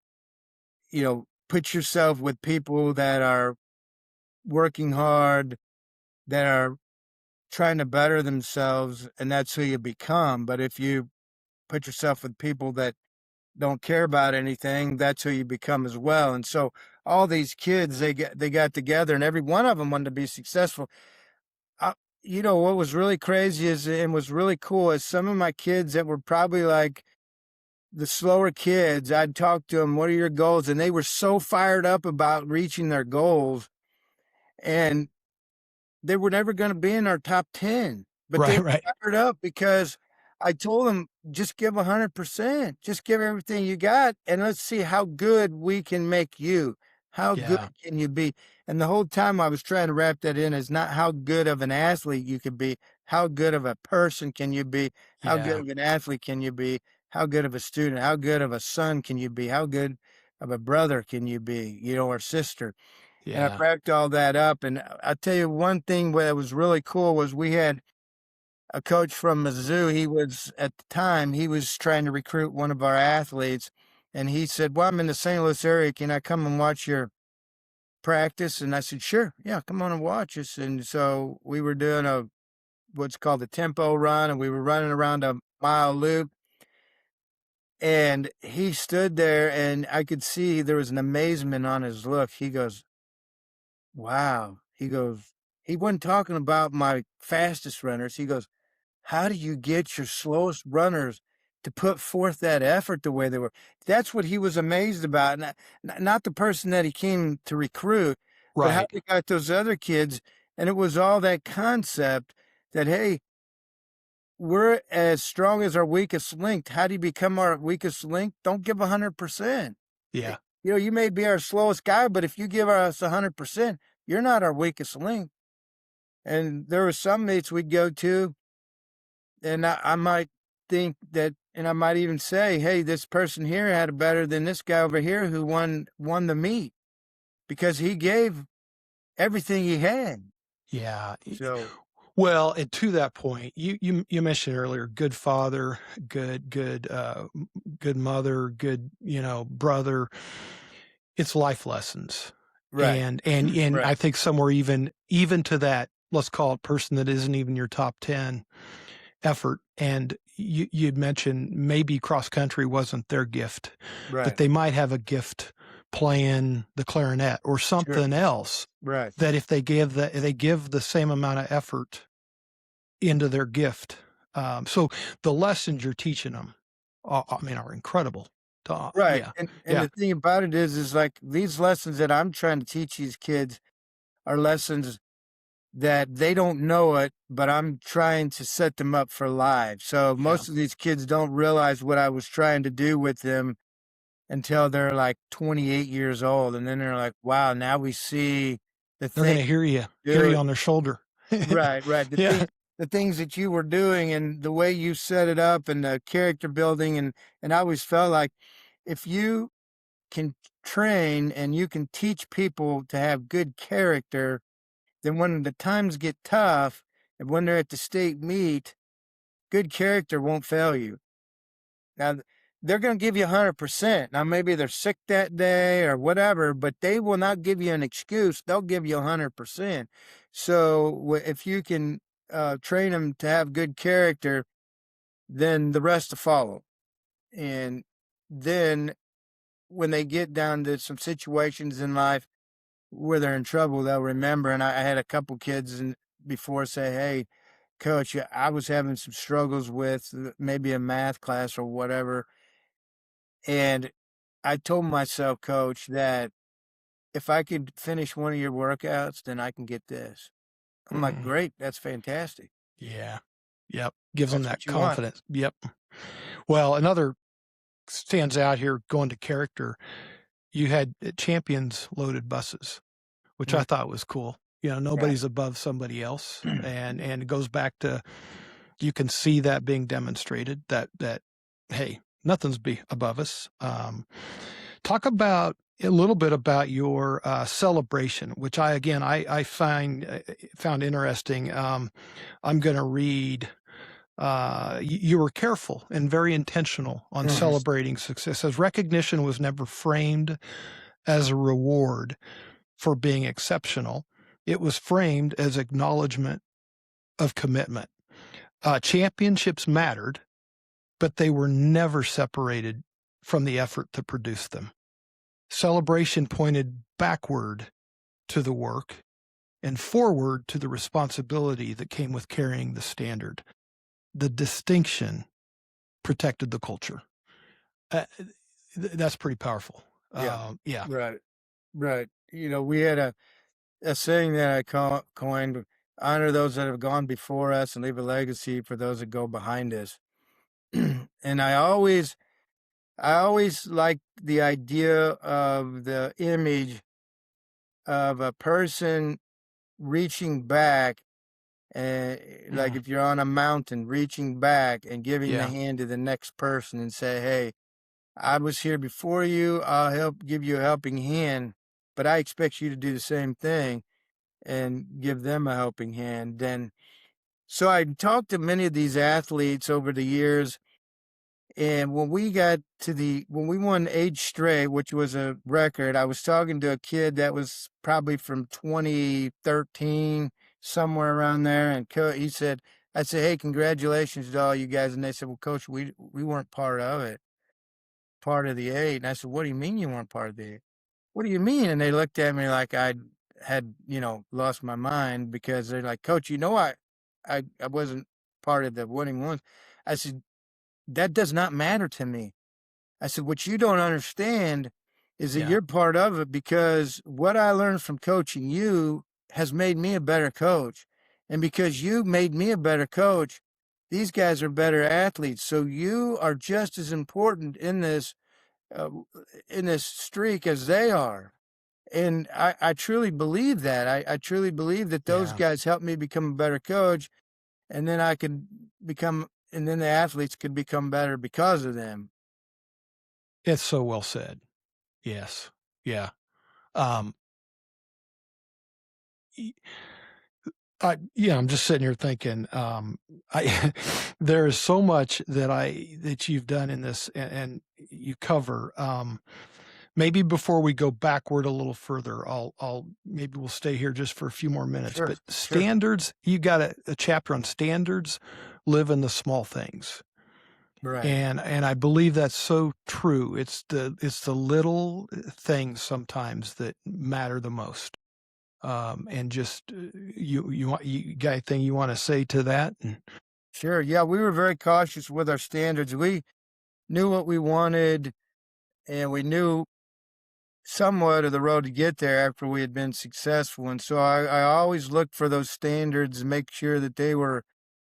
[SPEAKER 2] put yourself with people that are working hard, that are trying to better themselves, and that's who you become. But if you put yourself with people that don't care about anything, that's who you become as well. And so all these kids, they got together, and every one of them wanted to be successful. Uh, what was really crazy and was really cool is some of my kids that were probably like the slower kids, I'd talk to them, "What are your goals?" And they were so fired up about reaching their goals. And they were never gonna be in our top 10, but they
[SPEAKER 1] right,
[SPEAKER 2] were
[SPEAKER 1] right.
[SPEAKER 2] fired up because I told them, "Just give 100%. Just give everything you got, and let's see how good we can make you. How good
[SPEAKER 1] Yeah,
[SPEAKER 2] can you be?" And the whole time I was trying to wrap that in as not how good of an athlete you could be, how good of a person can you be? How good
[SPEAKER 1] yeah,
[SPEAKER 2] of an athlete can you be? How good of a student? How good of a son can you be? How good of a brother can you be, or sister? And I
[SPEAKER 1] yeah.
[SPEAKER 2] racked all that up, and I'll tell you one thing that was really cool was we had a coach from Mizzou. He was at the time, he was trying to recruit one of our athletes, and he said, "Well, I'm in the St. Louis area. Can I come and watch your practice? And I said, sure. Yeah, come on and watch us. And so we were doing what's called a tempo run, and we were running around a mile loop. And he stood there, and I could see there was an amazement on his look. He goes, wow. He wasn't talking about my fastest runners. He goes, how do you get your slowest runners to put forth that effort the way they were? That's what he was amazed about. Not the person that he came to recruit, but how
[SPEAKER 1] Right.
[SPEAKER 2] they got those other kids. And it was all that concept that, hey, we're as strong as our weakest link. How do you become our weakest link? Don't give 100%.
[SPEAKER 1] Yeah.
[SPEAKER 2] You know, you may be our slowest guy, but if you give us 100%, you're not our weakest link. And there were some meets we'd go to, and I might think that, and I might even say, hey, this person here had it better than this guy over here who won the meet because he gave everything he had.
[SPEAKER 1] Yeah.
[SPEAKER 2] So
[SPEAKER 1] Well, and to that point, you mentioned earlier, good father, good mother, good, brother. It's life lessons.
[SPEAKER 2] right,
[SPEAKER 1] And
[SPEAKER 2] right,
[SPEAKER 1] I think somewhere even to that, let's call it person that isn't even your top 10 effort. And you'd mentioned maybe cross country wasn't their gift, but
[SPEAKER 2] right,
[SPEAKER 1] they might have a gift playing the clarinet or
[SPEAKER 2] sure,
[SPEAKER 1] something else
[SPEAKER 2] right,
[SPEAKER 1] that if they give the same amount of effort into their gift. So the lessons you're teaching them, I mean, are incredible.
[SPEAKER 2] right.
[SPEAKER 1] Yeah,
[SPEAKER 2] And
[SPEAKER 1] yeah,
[SPEAKER 2] the thing about it is like these lessons that I'm trying to teach these kids are lessons that they don't know it, but I'm trying to set them up for life. So
[SPEAKER 1] yeah.
[SPEAKER 2] most of these kids don't realize what I was trying to do with them until they're like 28 years old. And then they're like, wow, now we see the
[SPEAKER 1] They're
[SPEAKER 2] thing
[SPEAKER 1] gonna hear
[SPEAKER 2] you
[SPEAKER 1] you
[SPEAKER 2] do.
[SPEAKER 1] on their shoulder.
[SPEAKER 2] Right, right.
[SPEAKER 1] Yeah,
[SPEAKER 2] The things that you were doing and the way you set it up and the character building. And I always felt like if you can train and you can teach people to have good character, then when the times get tough and when they're at the state meet, good character won't fail you. Now, they're going to give you 100%. Now, maybe they're sick that day or whatever, but they will not give you an excuse. They'll give you 100%. So if you can train them to have good character, then the rest will follow. And then when they get down to some situations in life where they're in trouble, they'll remember. And I had a couple kids before say, hey, coach, I was having some struggles with maybe a math class or whatever. And I told myself, coach, that if I could finish one of your workouts, then I can get this. I'm like,
[SPEAKER 1] mm,
[SPEAKER 2] great. That's fantastic.
[SPEAKER 1] yeah, yep. Gives them
[SPEAKER 2] That's
[SPEAKER 1] that
[SPEAKER 2] what you want.
[SPEAKER 1] confidence. Yep. Well, another stands out here going to character. You had champions loaded buses, which I
[SPEAKER 2] Mm.
[SPEAKER 1] thought was cool.
[SPEAKER 2] Yeah.
[SPEAKER 1] Nobody's above somebody else, and it goes back to you can see that being demonstrated that hey, nothing's above us. Talk about a little bit about your celebration, which I found interesting. I'm going to read. You were careful and very intentional on
[SPEAKER 2] Mhm.
[SPEAKER 1] celebrating success, as recognition was never framed as a reward for being exceptional. It was framed as acknowledgement of commitment. Championships mattered, but they were never separated from the effort to produce them. Celebration pointed backward to the work and forward to the responsibility that came with carrying the standard. The distinction protected the culture. Uh, that's pretty powerful.
[SPEAKER 2] Yeah.
[SPEAKER 1] Yeah.
[SPEAKER 2] Right. Right. We had a saying that I coined, honor those that have gone before us and leave a legacy for those that go behind us. And I always like the idea of the image of a person reaching back, and like
[SPEAKER 1] Mm,
[SPEAKER 2] if you're on a mountain, reaching back and giving the
[SPEAKER 1] yeah.
[SPEAKER 2] hand to the next person and say, hey, I was here before you. I'll help give you a helping hand, but I expect you to do the same thing and give them a helping hand. Then, so I talked to many of these athletes over the years, And when we got to when we won 8 straight, which was a record, I was talking to a kid that was probably from 2013, somewhere around there. And he said, I said, hey, congratulations to all you guys. And they said, well, coach, we weren't part of it, part of the 8. And I said, what do you mean you weren't part of the 8? What do you mean? And they looked at me like I had, lost my mind, because they're like, coach, I wasn't part of the winning ones. I said, that does not matter to me. I said, what you don't understand is that
[SPEAKER 1] Yeah.
[SPEAKER 2] you're part of it, because what I learned from coaching you has made me a better coach. And because you made me a better coach, these guys are better athletes. So you are just as important uh, in this streak as they are. And I truly believe that. I truly believe that those
[SPEAKER 1] Yeah.
[SPEAKER 2] guys helped me become a better coach, and then and then the athletes could become better because of them.
[SPEAKER 1] It's so well said. Yes. Yeah. Um, y- yeah, I'm just sitting here thinking, I there is so much that you've done in this, and you cover. Maybe before we go backward a little further, maybe we'll stay here just for a few more minutes.
[SPEAKER 2] Sure,
[SPEAKER 1] But
[SPEAKER 2] sure.
[SPEAKER 1] standards, you got a chapter on standards, live in the small things.
[SPEAKER 2] Right.
[SPEAKER 1] And I believe that's so true. It's the little things sometimes that matter the most. And just you got anything you want to say to that?
[SPEAKER 2] Sure. Yeah, we were very cautious with our standards. We knew what we wanted, and we knew somewhat of the road to get there after we had been successful. And so I always looked for those standards and make sure that they were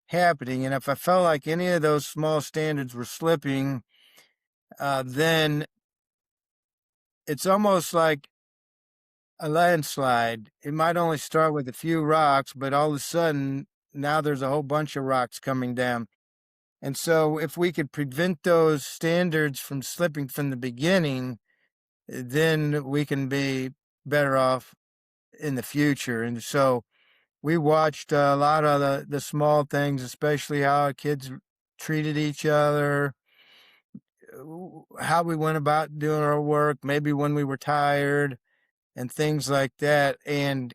[SPEAKER 2] happening. And if I felt like any of those small standards were slipping, then it's almost like a landslide. It might only start with a few rocks, but all of a sudden, now there's a whole bunch of rocks coming down. And so, if we could prevent those standards from slipping from the beginning, then we can be better off in the future. And so, we watched a lot of the small things, especially how our kids treated each other, how we went about doing our work, maybe when we were tired, and things like that. And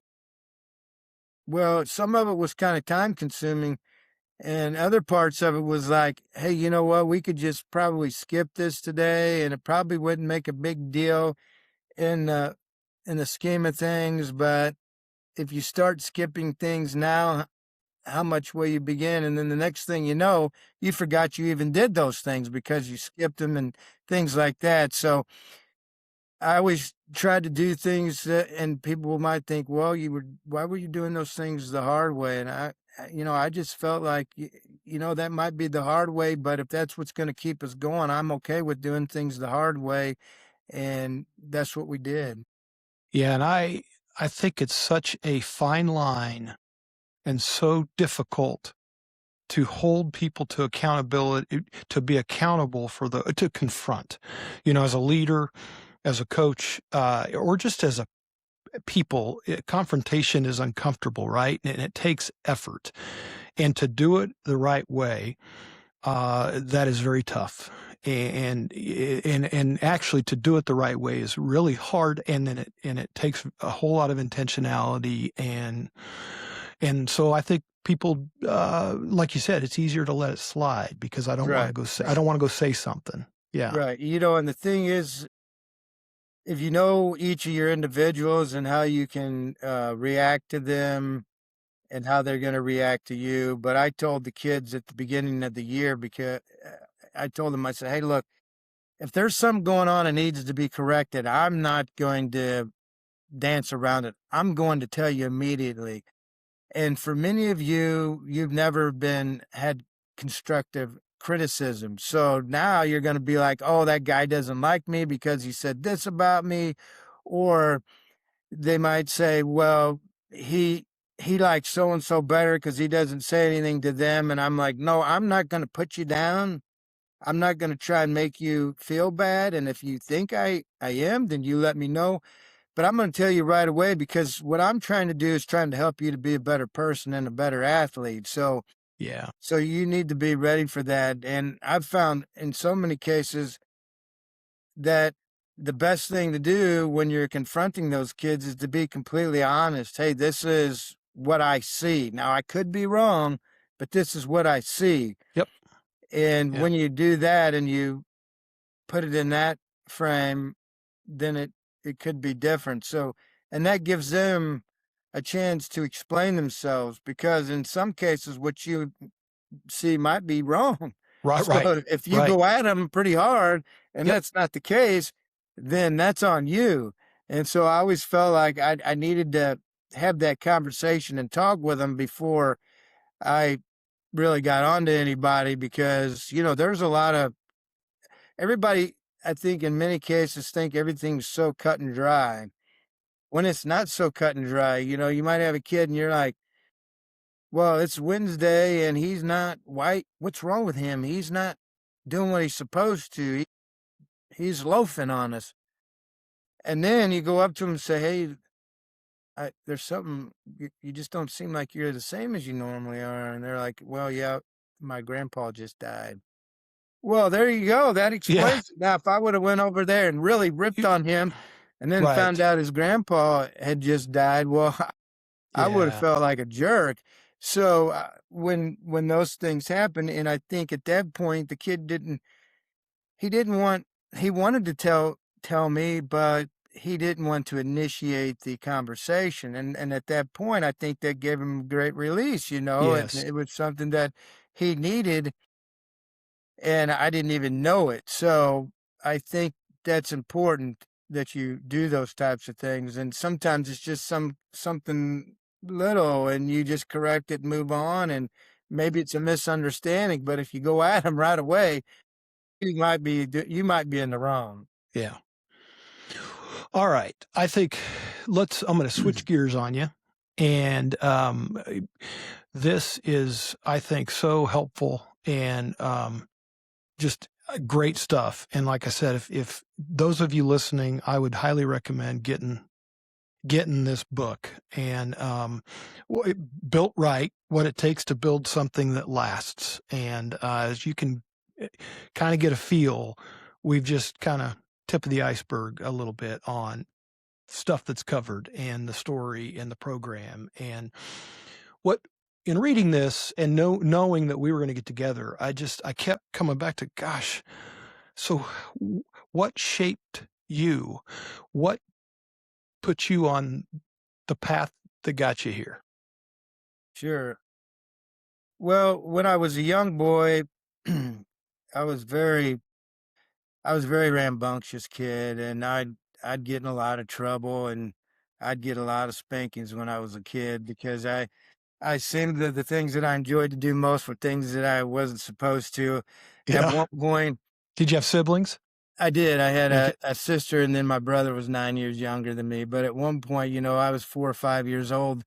[SPEAKER 2] well, some of it was kind of time consuming, and other parts of it was like, hey, you know what? We could just probably skip this today, and it probably wouldn't make a big deal in the in the scheme of things. But if you start skipping things now, how much will you begin? And then the next thing you know, you forgot you even did those things because you skipped them and things like that. So I always tried to do things that, and people might think, well, why were you doing those things the hard way? And I just felt like, that might be the hard way, but if that's what's going to keep us going, I'm okay with doing things the hard way. And that's what we did.
[SPEAKER 1] Yeah, and I think it's such a fine line and so difficult to hold people to accountability, to be accountable to confront, as a leader, as a coach, or just as a people. Confrontation is uncomfortable, right? And it takes effort, and to do it the right way, that is very tough. And actually to do it the right way is really hard, and then it takes a whole lot of intentionality, and so I think people, like you said, it's easier to let it slide because I don't want to
[SPEAKER 2] Right.
[SPEAKER 1] go say I don't want to go say something. Yeah.
[SPEAKER 2] Right. And the thing is, if you know each of your individuals and how you can react to them and how they're going to react to you. But I told the kids at the beginning of the year, because I told them, I said, hey, look, if there's something going on and needs to be corrected, I'm not going to dance around it. I'm going to tell you immediately. And for many of you, you've never had constructive criticism. So now you're going to be like, oh, that guy doesn't like me because he said this about me. Or they might say, well, he likes so and so better because he doesn't say anything to them. And I'm like, no, I'm not going to put you down. I'm not going to try and make you feel bad. And if you think I am, then you let me know. But I'm going to tell you right away, because what I'm trying to do is trying to help you to be a better person and a better athlete. So
[SPEAKER 1] Yeah.
[SPEAKER 2] So you need to be ready for that. And I've found in so many cases that the best thing to do when you're confronting those kids is to be completely honest. Hey, this is what I see. Now, I could be wrong, but this is what I see.
[SPEAKER 1] Yep.
[SPEAKER 2] And
[SPEAKER 1] Yeah.
[SPEAKER 2] when you do that and you put it in that frame, then it could be different. So, and that gives them a chance to explain themselves because in some cases, what you see might be wrong.
[SPEAKER 1] Right,
[SPEAKER 2] So
[SPEAKER 1] right,
[SPEAKER 2] if you
[SPEAKER 1] right.
[SPEAKER 2] go at them pretty hard and
[SPEAKER 1] Yep.
[SPEAKER 2] that's not the case, then that's on you. And so I always felt like I needed to have that conversation and talk with them before I really got on to anybody because, there's a lot of everybody, I think in many cases think everything's so cut and dry when it's not so cut and dry. You might have a kid and you're like, well, it's Wednesday and he's not white. What's wrong with him? He's not doing what he's supposed to. He's loafing on us. And then you go up to him and say, hey, there's something, you just don't seem like you're the same as you normally are. And they're like, well, yeah, my grandpa just died. Well, there you go. That
[SPEAKER 1] Yeah.
[SPEAKER 2] explains it. Now, if I would have went over there and really ripped
[SPEAKER 1] You
[SPEAKER 2] on him and then found
[SPEAKER 1] right.
[SPEAKER 2] out his grandpa had just died, well, I would have
[SPEAKER 1] Yeah.
[SPEAKER 2] felt like a jerk. So when those things happen, and I think at that point the kid he didn't want he wanted to tell me, but he didn't want to initiate the conversation. And at that point, I think that gave him great release. And
[SPEAKER 1] Yes.
[SPEAKER 2] it was something that he needed, and I didn't even know it. So I think that's important that you do those types of things. And sometimes it's just something little and you just correct it and move on. And maybe it's a misunderstanding, but if you go at them right away, you might be in the wrong.
[SPEAKER 1] Yeah. All right. I think I'm going to switch gears on you. And this is, I think, so helpful and just great stuff. And like I said, if those of you listening, I would highly recommend getting this book and built right, what it takes to build something that lasts. And as you can kind of get a feel, we've just kind of tip of the iceberg a little bit on stuff that's covered and the story and the program and what in reading this and knowing that we were going to get together, I kept coming back to, gosh, so what shaped you? What put you on the path that got you here?
[SPEAKER 2] Sure. Well, when I was a young boy, I was very I was a very rambunctious kid, and I'd get in a lot of trouble, and I'd get a lot of spankings when I was a kid because I seemed that the things that I enjoyed to do most were things that I wasn't supposed to. At
[SPEAKER 1] Yeah.
[SPEAKER 2] one point,
[SPEAKER 1] Did you have siblings?
[SPEAKER 2] I did. I had
[SPEAKER 1] Okay.
[SPEAKER 2] a sister, and then my brother was 9 years younger than me. But at one point, I was 4 or 5 years old,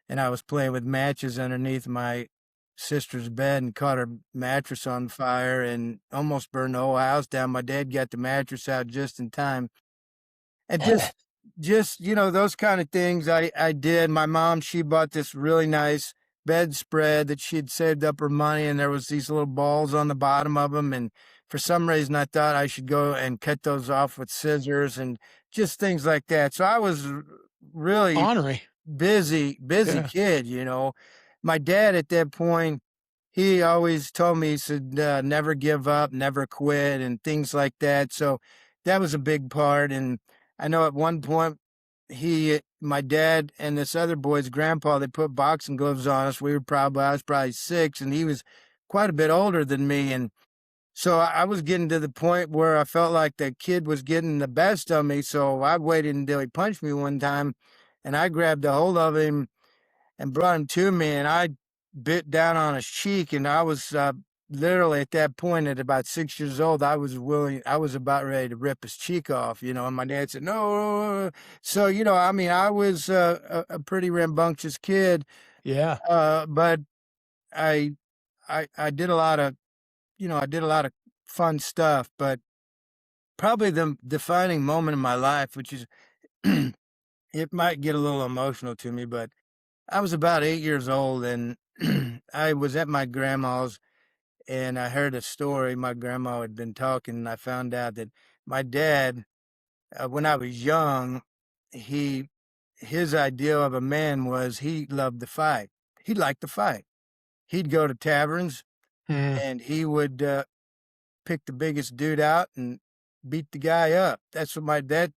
[SPEAKER 2] and I was playing with matches underneath my sister's bed and caught her mattress on fire and almost burned the whole house down. My dad got the mattress out just in time. And
[SPEAKER 1] Oh,
[SPEAKER 2] just those kind of things I did. My mom, she bought this really nice bedspread that she had saved up her money, and there was these little balls on the bottom of them. And for some reason, I thought I should go and cut those off with scissors and just things like that. So I was really
[SPEAKER 1] ornery.
[SPEAKER 2] busy
[SPEAKER 1] Yeah.
[SPEAKER 2] kid. My dad at that point, he always told me, he said, never give up, never quit, and things like that. So that was a big part. And I know at one point, my dad and this other boy's grandpa, they put boxing gloves on us. I was probably 6, and he was quite a bit older than me. And so I was getting to the point where I felt like the kid was getting the best of me. So I waited until he punched me one time, and I grabbed a hold of him and brought him to me, and I bit down on his cheek, and I was literally at that point at about 6 years old, I was about ready to rip his cheek off, and my dad said, no. So, I mean, I was a pretty rambunctious kid,
[SPEAKER 1] Yeah.
[SPEAKER 2] but I, I did a lot of, I did a lot of fun stuff, but probably the defining moment in my life, which is, it might get a little emotional to me, but I was about 8 years old, and I was at my grandma's, and I heard a story. My grandma had been talking, and I found out that my dad, when I was young, he his idea of a man was he loved to fight. He liked to fight. He'd go to taverns,
[SPEAKER 1] Mm,
[SPEAKER 2] and he would, pick the biggest dude out and beat the guy up. That's what my dad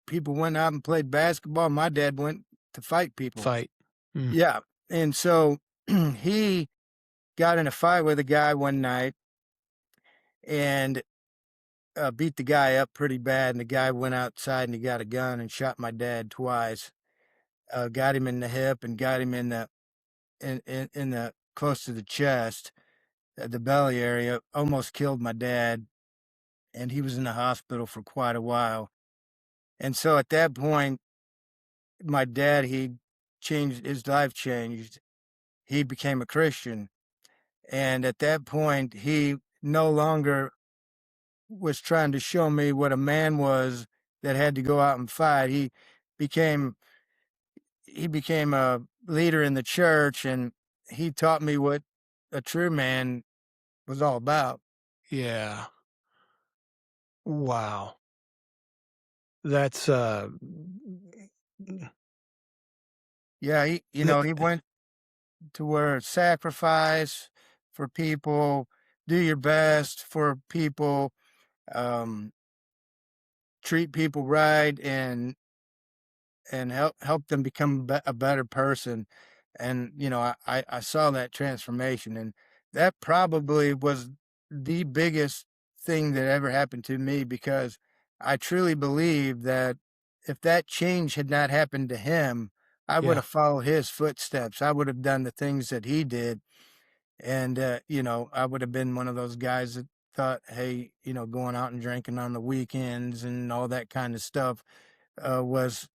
[SPEAKER 2] people went out and played basketball. My dad went to fight people.
[SPEAKER 1] fight. Mm,
[SPEAKER 2] Yeah, and so he got in a fight with a guy one night and, beat the guy up pretty bad, and the guy went outside and he got a gun and shot my dad twice. Got him in the hip and got him in the close to the chest, the belly area, almost killed my dad, and he was in the hospital for quite a while. And so at that point, my dad, he changed his life changed. He became a Christian, and at that point, he no longer was trying to show me what a man was that had to go out and fight. Became he became a leader in the church, and he taught me what a true man was all about.
[SPEAKER 1] yeah. Wow. That's,
[SPEAKER 2] Yeah,
[SPEAKER 1] th
[SPEAKER 2] he went to where sacrifice for people, do your best for people, um, treat people right, and help them become a better person. And I saw that transformation, and that probably was the biggest thing that ever happened to me, because I truly believe that if that change had not happened to him, I would
[SPEAKER 1] yeah,
[SPEAKER 2] have followed his footsteps. I would have done the things that he did, and I would have been one of those guys that thought, hey, going out and drinking on the weekends and all that kind of stuff was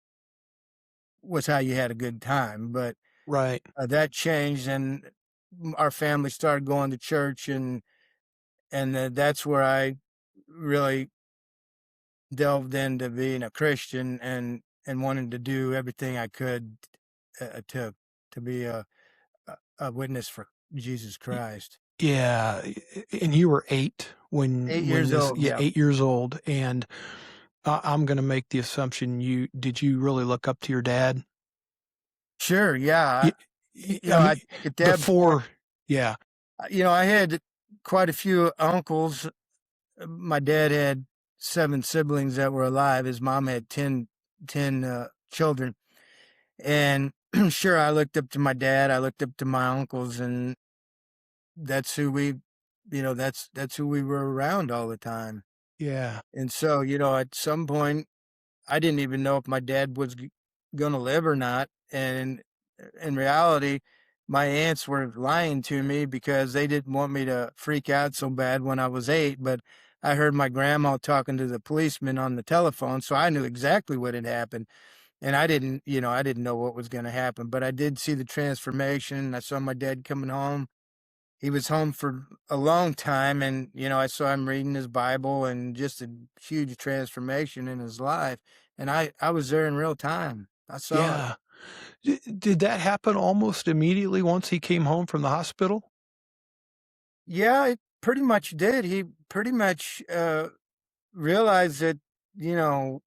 [SPEAKER 2] how you had a good time. But
[SPEAKER 1] right.
[SPEAKER 2] that changed, and our family started going to church, and that's where I really delved into being a Christian, and wanted to do everything I could to be a witness for Jesus
[SPEAKER 1] Y
[SPEAKER 2] Christ.
[SPEAKER 1] yeah, and you were 8
[SPEAKER 2] 8
[SPEAKER 1] when
[SPEAKER 2] years
[SPEAKER 1] this
[SPEAKER 2] old,
[SPEAKER 1] yeah,
[SPEAKER 2] yeah.
[SPEAKER 1] 8 years old, and I'm gonna make the assumption you really look up to your dad?
[SPEAKER 2] Sure, yeah.
[SPEAKER 1] Y I mean,
[SPEAKER 2] I think at that point,
[SPEAKER 1] before yeah,
[SPEAKER 2] I had quite a few uncles. My dad had 7 siblings that were alive. His mom had 10 children. And sure, I looked up to my dad, I looked up to my uncles, and that's who that's who we were around all the time.
[SPEAKER 1] yeah,
[SPEAKER 2] And so, at some point, I didn't even know if my dad was gonna live or not. And in reality, my aunts were lying to me because they didn't want me to freak out so bad when I was 8. But I heard my grandma talking to the policeman on the telephone, so I knew exactly what had happened. And I didn't know what was gonna happen, but I did see the transformation. I saw my dad coming home. He was home for a long time, and, I saw him reading his Bible, and just a huge transformation in his life, and I was there in real time. I saw it.
[SPEAKER 1] yeah. Did that happen almost immediately once he came home from the hospital?
[SPEAKER 2] Yeah, it pretty much did. He pretty much, realized that, you know,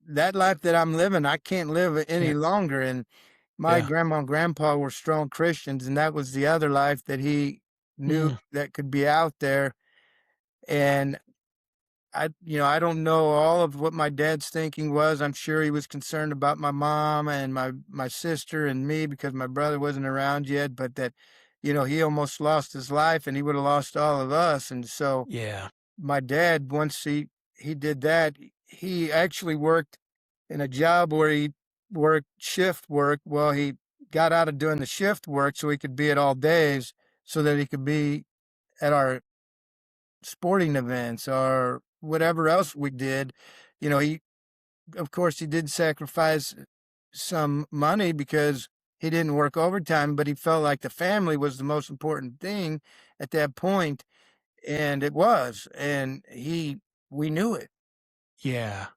[SPEAKER 2] that life that I'm living, I can't live it any
[SPEAKER 1] Yeah,
[SPEAKER 2] longer. And my
[SPEAKER 1] yeah,
[SPEAKER 2] grandma and grandpa were strong Christians, and that was the other life that he knew
[SPEAKER 1] mm,
[SPEAKER 2] that could be out there. And I don't know all of what my dad's thinking was. I'm sure he was concerned about my mom and my sister and me, because my brother wasn't around yet, but that, he almost lost his life and he would have lost all of us. And so
[SPEAKER 1] yeah,
[SPEAKER 2] my dad, once he did that, he actually worked in a job where he worked shift work. Well, he got out of doing the shift work so he could be at all days, so that he could be at our sporting events or whatever else we did. He of course he did sacrifice some money because he didn't work overtime, but he felt like the family was the most important thing at that point, and it was. And we knew it.
[SPEAKER 1] yeah.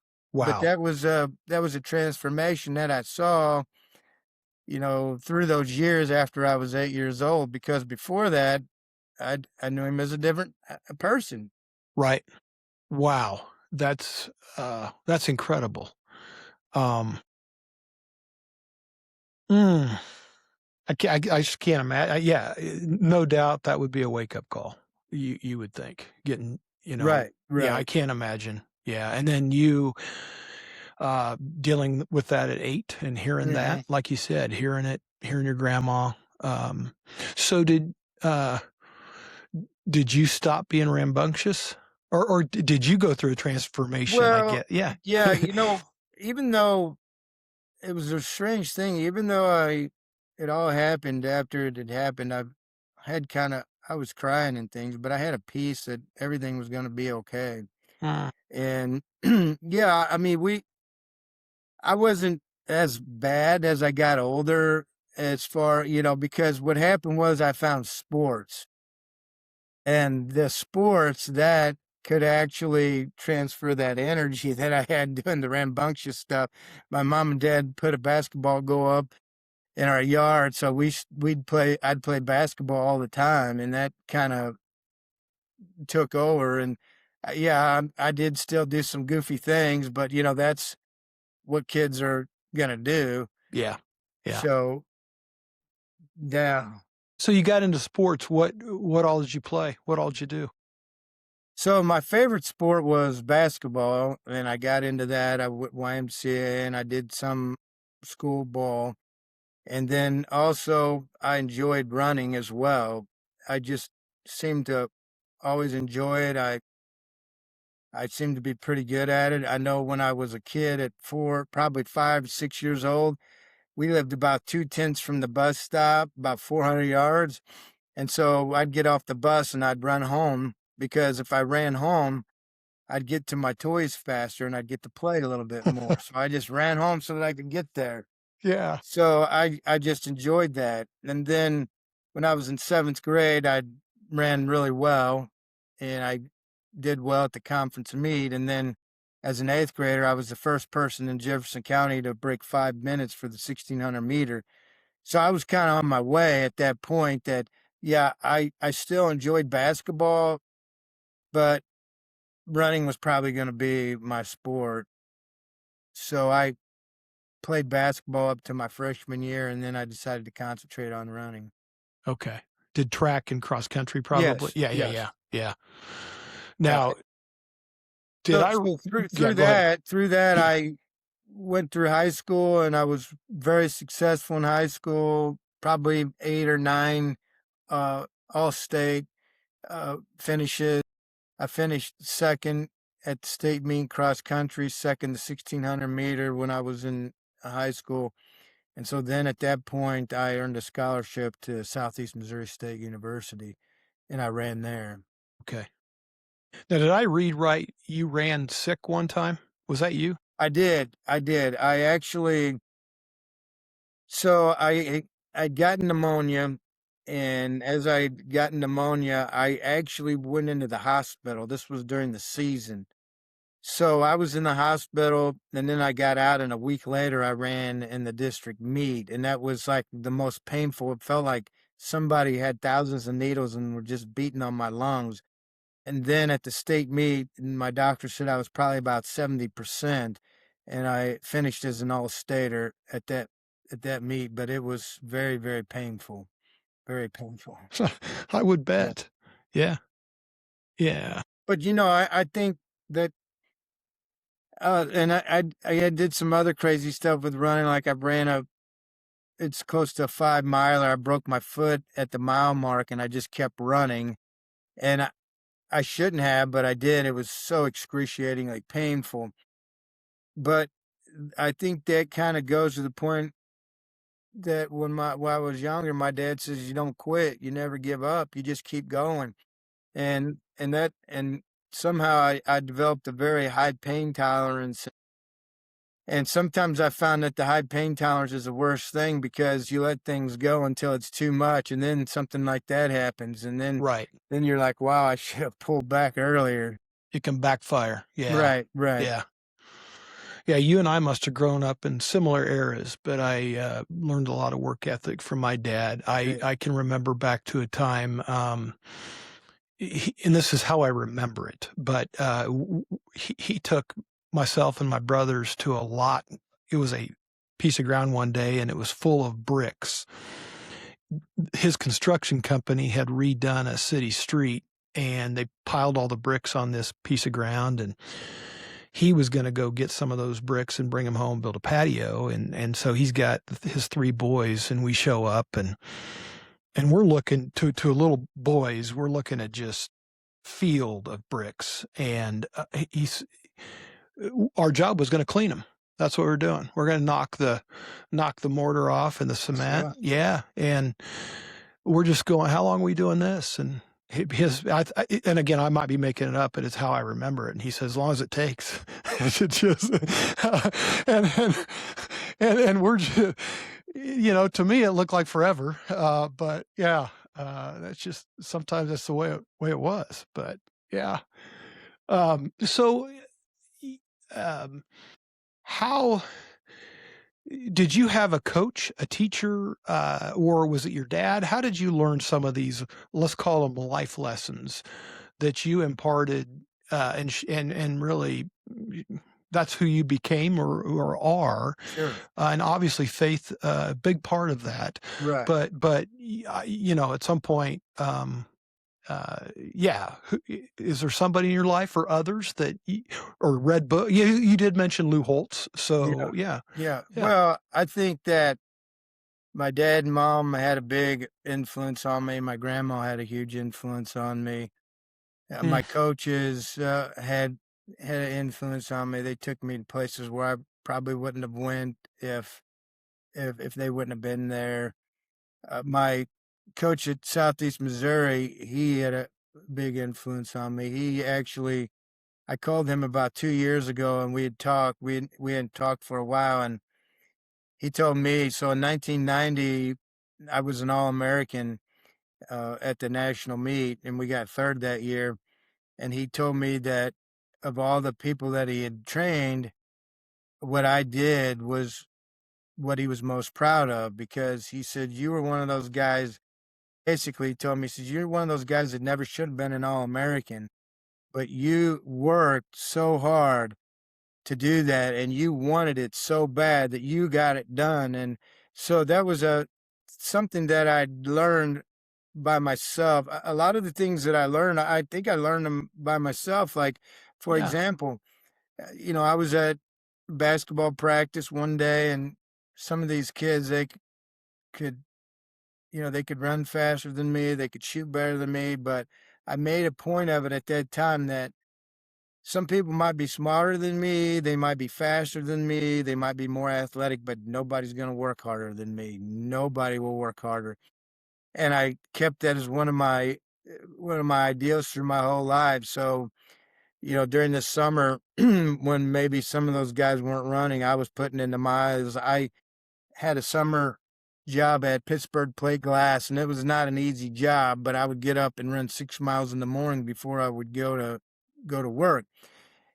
[SPEAKER 2] But
[SPEAKER 1] Wow.
[SPEAKER 2] that was a transformation that I saw. through those years after I was 8 years old, because before that, I knew him as a different person.
[SPEAKER 1] Right. Wow. That's incredible. Um, mm, I just can't imagine. Yeah, no doubt that would be a wake up call. You would think getting,
[SPEAKER 2] Right,
[SPEAKER 1] yeah, I
[SPEAKER 2] right.
[SPEAKER 1] can't imagine. Yeah. And then you, dealing with that at 8 and hearing that,
[SPEAKER 2] Mhm.
[SPEAKER 1] like you said, hearing your grandma. Um, so uh, did you stop being rambunctious? Or did you go through a transformation, I
[SPEAKER 2] Well,
[SPEAKER 1] get yeah.
[SPEAKER 2] yeah, even though it was a strange thing, even though it all happened after it had happened, I was crying and things, but I had a peace that everything was going to be okay.
[SPEAKER 1] Mm,
[SPEAKER 2] And yeah, I mean, I wasn't as bad as I got older, as far, because what happened was I found sports, and the sports that could actually transfer that energy that I had doing the rambunctious stuff. My mom and dad put a basketball goal up in our yard, so I'd play basketball all the time, and that kind of took over. And yeah, I did still do some goofy things, but that's what kids are gonna do.
[SPEAKER 1] yeah. Yeah.
[SPEAKER 2] So yeah.
[SPEAKER 1] So you got into sports. What all did you play? What all did you do?
[SPEAKER 2] So my favorite sport was basketball, and I got into that. I went YMCA, and I did some school ball, and then also I enjoyed running as well. I just seemed to always enjoy it. I seemed to be pretty good at it. I know when I was a kid at probably 5, 6 years old, we lived about 2 tenths from the bus stop, about 400 yards. And so I'd get off the bus and I'd run home, because if I ran home, I'd get to my toys faster and I'd get to play a little bit more. So I just ran home so that I could get there.
[SPEAKER 1] Yeah.
[SPEAKER 2] So I just enjoyed that. And then when I was in seventh grade, I ran really well, and I did well at the conference meet. And then as an eighth grader, I was the first person in Jefferson County to break 5 minutes for the 1600 meter. So I was kind of on my way at that point. That, yeah, I still enjoyed basketball, but running was probably going to be my sport. So I played basketball up to my freshman year, and then I decided to concentrate on running.
[SPEAKER 1] Okay. Did track and cross country probably?
[SPEAKER 2] Yes,
[SPEAKER 1] Yeah, yeah,
[SPEAKER 2] yes.
[SPEAKER 1] yeah, yeah.
[SPEAKER 2] Yeah.
[SPEAKER 1] Now, did
[SPEAKER 2] So
[SPEAKER 1] I
[SPEAKER 2] so through
[SPEAKER 1] yeah,
[SPEAKER 2] through
[SPEAKER 1] go ahead.
[SPEAKER 2] that through that, I went through high school, and I was very successful in high school, probably 8 or 9, all-state, finishes. I finished second at the state meet cross country, second the 1600 meter when I was in high school. And so then at that point, I earned a scholarship to Southeast Missouri State University, and I ran there.
[SPEAKER 1] Okay. Now, did I read right? You ran sick one time? Was that you?
[SPEAKER 2] I did. I did. I actually, so I'd gotten pneumonia, and as I'd gotten pneumonia, I actually went into the hospital. This was during the season. So I was in the hospital, and then I got out, and a week later I ran in the district meet, and that was like the most painful. It felt like somebody had thousands of needles and were just beating on my lungs. And then at the state meet, my doctor said I was probably about 70%, and I finished as an all-stater at that meet, but it was very, very painful, very painful.
[SPEAKER 1] I would
[SPEAKER 2] Yeah.
[SPEAKER 1] bet. Yeah. Yeah.
[SPEAKER 2] But I think that, and I did some other crazy stuff with running. Like I ran it's close to a 5 miler. I broke my foot at the mile mark, and I just kept running. And I shouldn't have, but I did. It was so excruciatingly painful. But I think that kind of goes to the point that when I was younger, my dad says, "You don't quit, you never give up, you just keep going." And somehow I developed a very high pain tolerance. And sometimes I found that the high pain tolerance is the worst thing, because you let things go until it's too much, and then something like that happens, and then
[SPEAKER 1] Right.
[SPEAKER 2] then you're like, "Wow, I should have pulled back earlier."
[SPEAKER 1] It can backfire. Yeah.
[SPEAKER 2] Right, right.
[SPEAKER 1] Yeah. Yeah, you and I must have grown up in similar eras, but I learned a lot of work ethic from my dad.
[SPEAKER 2] Right.
[SPEAKER 1] I can remember back to a time, and this is how I remember it, but he took myself and my brothers to a lot. It was a piece of ground one day, and it was full of bricks. His construction company had redone a city street, and they piled all the bricks on this piece of ground, and he was going to go get some of those bricks and bring them home, build a patio. And so he's got his three boys, and we show up, and we're looking to little boys, we're looking at just field of bricks. And he's, our job was going to clean them. That's what we're doing. We're going to knock the mortar off and the
[SPEAKER 2] That's
[SPEAKER 1] cement.
[SPEAKER 2] right.
[SPEAKER 1] Yeah. And we're just going, how long are we doing this? And and again, I might be making it up, but it's how I remember it. And he says, as long as it takes. It's just, and, and, and we're just, to me, it looked like forever. But yeah, that's just, sometimes that's the way it was, but yeah. So, um, how, did you have a coach, a teacher, or was it your dad? How did you learn some of these, let's call them life lessons that you imparted, and really that's who you became or are,
[SPEAKER 2] Sure.
[SPEAKER 1] and obviously faith, a big part of that.
[SPEAKER 2] Right.
[SPEAKER 1] But at some point, yeah, is there somebody in your life or others that or read book? You did mention Lou Holtz,
[SPEAKER 2] Yeah.
[SPEAKER 1] so yeah,
[SPEAKER 2] Yeah.
[SPEAKER 1] yeah.
[SPEAKER 2] Well, I think that my dad and mom had a big influence on me. My grandma had a huge influence on me.
[SPEAKER 1] Mm,
[SPEAKER 2] My coaches had an influence on me. They took me to places where I probably wouldn't have went if they wouldn't have been there. My coach at Southeast Missouri, he had a big influence on me. He actually, I called him about 2 years ago, and we had talked. We hadn't talked for a while, and he told me. So in 1990, I was an All American at the national meet, and we got third that year. And he told me that of all the people that he had trained, what I did was what he was most proud of, because he said, you were one of those guys. Basically, he told me, he says, you're one of those guys that never should have been an All American, but you worked so hard to do that, and you wanted it so bad that you got it done. And so that was a something that I learned by myself. A lot of the things that I learned, I think I learned them by myself. Like, for
[SPEAKER 1] yeah,
[SPEAKER 2] example, I was at basketball practice one day, and some of these kids, could, they could run faster than me, they could shoot better than me, but I made a point of it at that time that some people might be smarter than me, they might be faster than me, they might be more athletic, but nobody's going to work harder than me. Nobody will work harder. And I kept that as one of my ideals through my whole life. So, during the summer, when maybe some of those guys weren't running, I was putting in the miles. I had a summer job at Pittsburgh Plate Glass, and it was not an easy job, but I would get up and run 6 miles in the morning before I would go to work.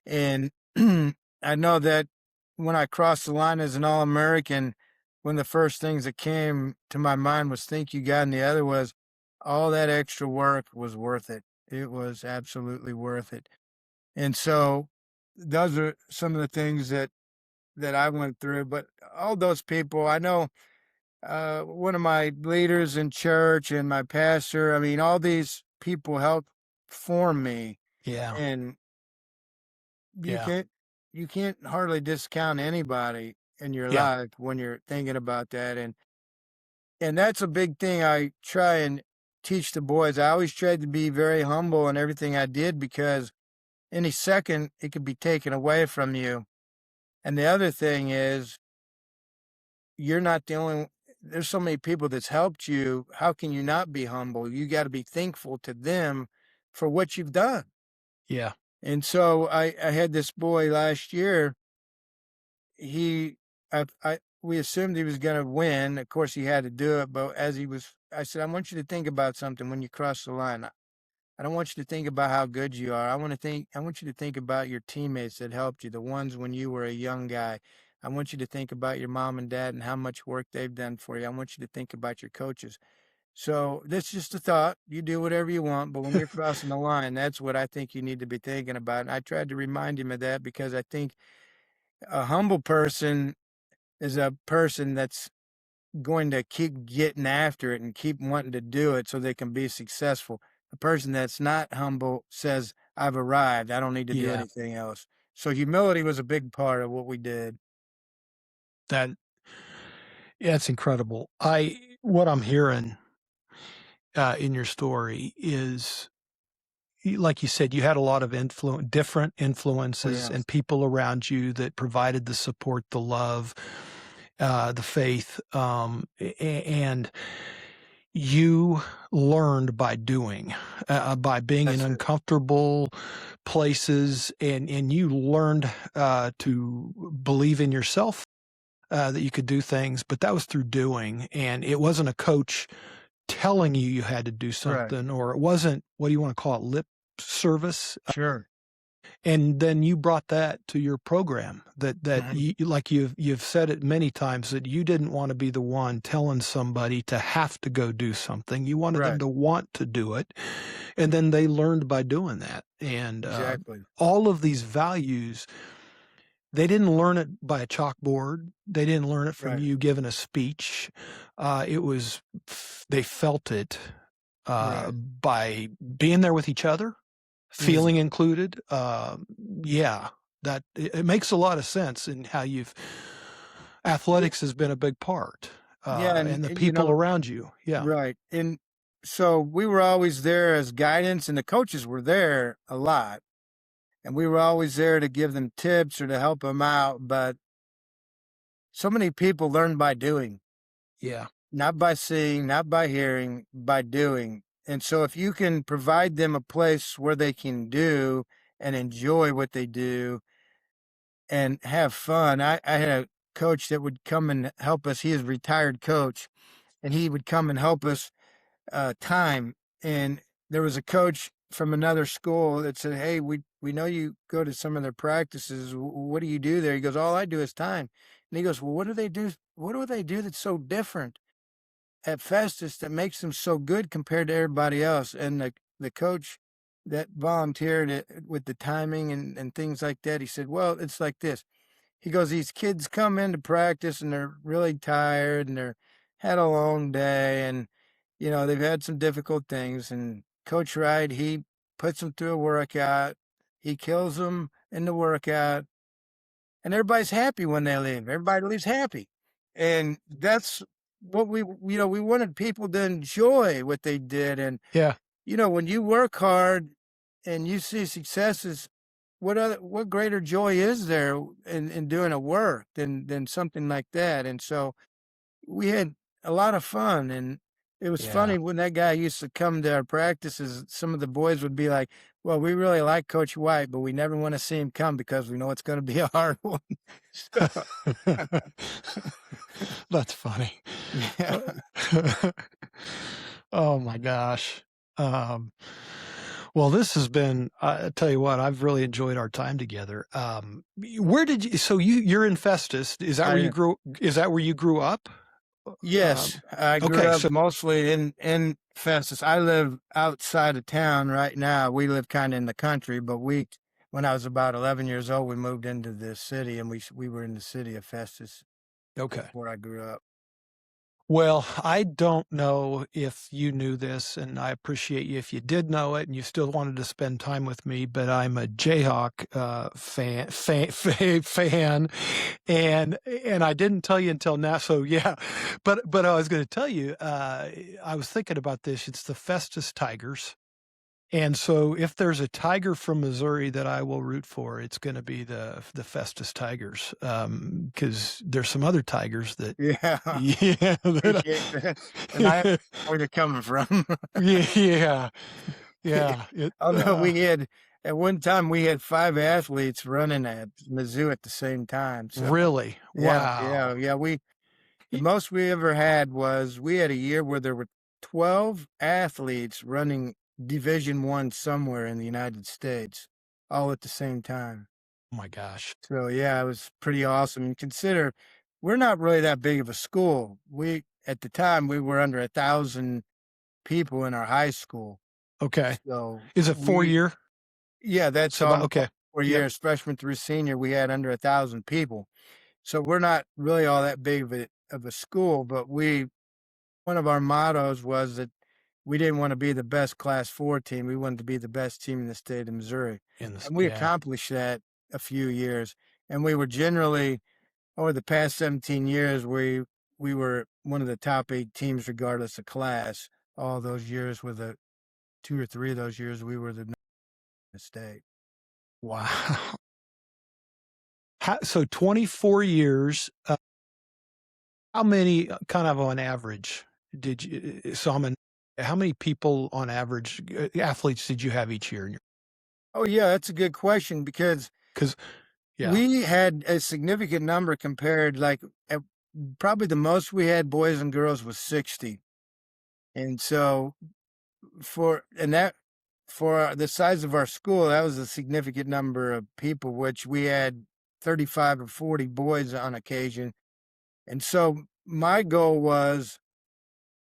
[SPEAKER 2] And I know that when I crossed the line as an All American, one of the first things that came to my mind was thank you, God, and the other was all that extra work was worth it. It was absolutely worth it. And so those are some of the things that I went through. But all those people, I know one of my leaders in church and my pastor, I mean, all these people helped form me.
[SPEAKER 1] yeah,
[SPEAKER 2] And you
[SPEAKER 1] yeah,
[SPEAKER 2] can't you can't hardly discount anybody in your
[SPEAKER 1] yeah,
[SPEAKER 2] life when you're thinking about that. And that's a big thing I try and teach the boys. I always tried to be very humble in everything I did, because any second it could be taken away from you. And the other thing is, you're not the only there's so many people that's helped you. How can you not be humble? You got to be thankful to them for what you've done.
[SPEAKER 1] yeah,
[SPEAKER 2] And so I had this boy last year. He I we assumed he was going to win. Of course, he had to do it. But as he was, I said, I want you to think about something when you cross the line. I don't want you to think about how good you are. I want you to think about your teammates that helped you, the ones when you were a young guy. I want you to think about your mom and dad and how much work they've done for you. I want you to think about your coaches. So that's just a thought. You do whatever you want, but when you're crossing the line, that's what I think you need to be thinking about. And I tried to remind him of that because I think a humble person is a person that's going to keep getting after it and keep wanting to do it so they can be successful. A person that's not humble says, I've arrived. I don't need to do
[SPEAKER 1] Yeah,
[SPEAKER 2] anything else. So humility was a big part of what we did.
[SPEAKER 1] that yeah, it's incredible. What I'm hearing in your story is, like you said, you had a lot of different
[SPEAKER 2] Oh,
[SPEAKER 1] influences
[SPEAKER 2] yes.
[SPEAKER 1] and people around you that provided the support, the love, the faith, and you learned by doing, by being in
[SPEAKER 2] That's it.
[SPEAKER 1] uncomfortable places, and you learned to believe in yourself, that you could do things, but that was through doing, and it wasn't a coach telling you you had to do
[SPEAKER 2] Right.
[SPEAKER 1] something, or it wasn't, what do you want to call it, lip service.
[SPEAKER 2] Sure.
[SPEAKER 1] And then you brought that to your program, that
[SPEAKER 2] Mhm.
[SPEAKER 1] you, like you've said it many times, that you didn't want to be the one telling somebody to have to go do something. You wanted them
[SPEAKER 2] Right.
[SPEAKER 1] to want to do it. And then they learned by doing that. And
[SPEAKER 2] Exactly.
[SPEAKER 1] all of these values, they didn't learn it by a chalkboard. They didn't learn it from
[SPEAKER 2] Right.
[SPEAKER 1] you giving a speech. It was, they felt it
[SPEAKER 2] Right.
[SPEAKER 1] by being there with each other, feeling
[SPEAKER 2] Mhm.
[SPEAKER 1] included. Yeah, that it makes a lot of sense in how you've
[SPEAKER 2] Yeah.
[SPEAKER 1] athletics has been a big part,
[SPEAKER 2] Yeah.
[SPEAKER 1] and the
[SPEAKER 2] You
[SPEAKER 1] people
[SPEAKER 2] know,
[SPEAKER 1] around you. Yeah,
[SPEAKER 2] right. And so we were always there as guidance, and the coaches were there a lot. And we were always there to give them tips or to help them out. But so many people learn by doing,
[SPEAKER 1] yeah,
[SPEAKER 2] not by seeing, not by hearing, by doing. And so if you can provide them a place where they can do and enjoy what they do and have fun. I had a coach that would come and help us. He is a retired coach, and he would come and help us time. And there was a coach from another school that said, "Hey, we know you go to some of their practices. What do you do there?" He goes, "All I do is time." And he goes, "Well, what do they do? What do they do that's so different at Festus that makes them so good compared to everybody else?" And the coach that volunteered with the timing and things like that, he said, "Well, it's like this." He goes, "These kids come into practice and they're really tired and they're had a long day and they've had some difficult things. And Coach Wright, he puts them through a workout. He kills them in the workout, and everybody's happy when they leave. Everybody leaves happy, and that's what we wanted people to enjoy what they did. And
[SPEAKER 1] yeah,
[SPEAKER 2] when you work hard and you see successes, what greater joy is there in doing a work than something like that? And so we had a lot of fun, and it was
[SPEAKER 1] yeah.
[SPEAKER 2] funny when that guy used to come to our practices, some of the boys would be like, "Well, we really like Coach White, but we never want to see him come because we know it's going to be a hard one." So,
[SPEAKER 1] That's funny.
[SPEAKER 2] yeah.
[SPEAKER 1] Uh, oh my gosh. Um, well, this has been. I tell you what, I've really enjoyed our time together. Where did you? So you're in Festus. Is that where you
[SPEAKER 2] I
[SPEAKER 1] grew? Is that where you grew up?
[SPEAKER 2] Yes, I grew
[SPEAKER 1] Okay,
[SPEAKER 2] up
[SPEAKER 1] so
[SPEAKER 2] mostly in Festus. I live outside of town right now. We live kind of in the country, but when I was about 11 years old, we moved into the city, and we were in the city of Festus.
[SPEAKER 1] okay.
[SPEAKER 2] That's where I grew up.
[SPEAKER 1] Well, I don't know if you knew this, and I appreciate you if you did know it and you still wanted to spend time with me, but I'm a Jayhawk fan, and I didn't tell you until now. So yeah, but I was going to tell you. I was thinking about this. It's the Festus Tigers. And so if there's a tiger from Missouri that I will root for, it's gonna be the Festus Tigers, because there's some other tigers that
[SPEAKER 2] Yeah.
[SPEAKER 1] yeah,
[SPEAKER 2] Appreciate that, and I
[SPEAKER 1] that
[SPEAKER 2] where you're coming from.
[SPEAKER 1] yeah, yeah, it,
[SPEAKER 2] Although we had at one time, we had 5 athletes running at Mizzou at the same time, so
[SPEAKER 1] really?
[SPEAKER 2] yeah, yeah,
[SPEAKER 1] Wow.
[SPEAKER 2] yeah, the
[SPEAKER 1] Y
[SPEAKER 2] most we ever had was we had a year where there were 12 athletes running Division I somewhere in the United States, all at the same time.
[SPEAKER 1] Oh my gosh.
[SPEAKER 2] So yeah, it was pretty awesome. And consider we're not really that big of a school. We at the time we were under 1,000 people in our high school.
[SPEAKER 1] Okay.
[SPEAKER 2] So
[SPEAKER 1] Is it 4
[SPEAKER 2] we
[SPEAKER 1] year?
[SPEAKER 2] yeah, that's
[SPEAKER 1] So about
[SPEAKER 2] all
[SPEAKER 1] okay.
[SPEAKER 2] 4
[SPEAKER 1] Yep.
[SPEAKER 2] years, freshman through senior, we had under 1,000 people. So we're not really all that big of a school, but we one of our mottos was that we didn't want to be the best class 4 team. We wanted to be the best team in the state of Missouri.
[SPEAKER 1] In this
[SPEAKER 2] And we
[SPEAKER 1] yeah.
[SPEAKER 2] accomplished that a few years. And we were generally over the past 17 years, we were one of the top 8 teams regardless of class. All those years with the 2 or 3 of those years we were the state.
[SPEAKER 1] Wow. So 24 years, how many kind of on average did you so I'm in how many people on average, athletes did you have each year in your
[SPEAKER 2] Oh yeah, that's a good question because
[SPEAKER 1] 'cause yeah,
[SPEAKER 2] we had a significant number compared like at, probably the most we had boys and girls was 60. And so that for the size of our school, that was a significant number of people, which we had 35 or 40 boys on occasion. And so my goal was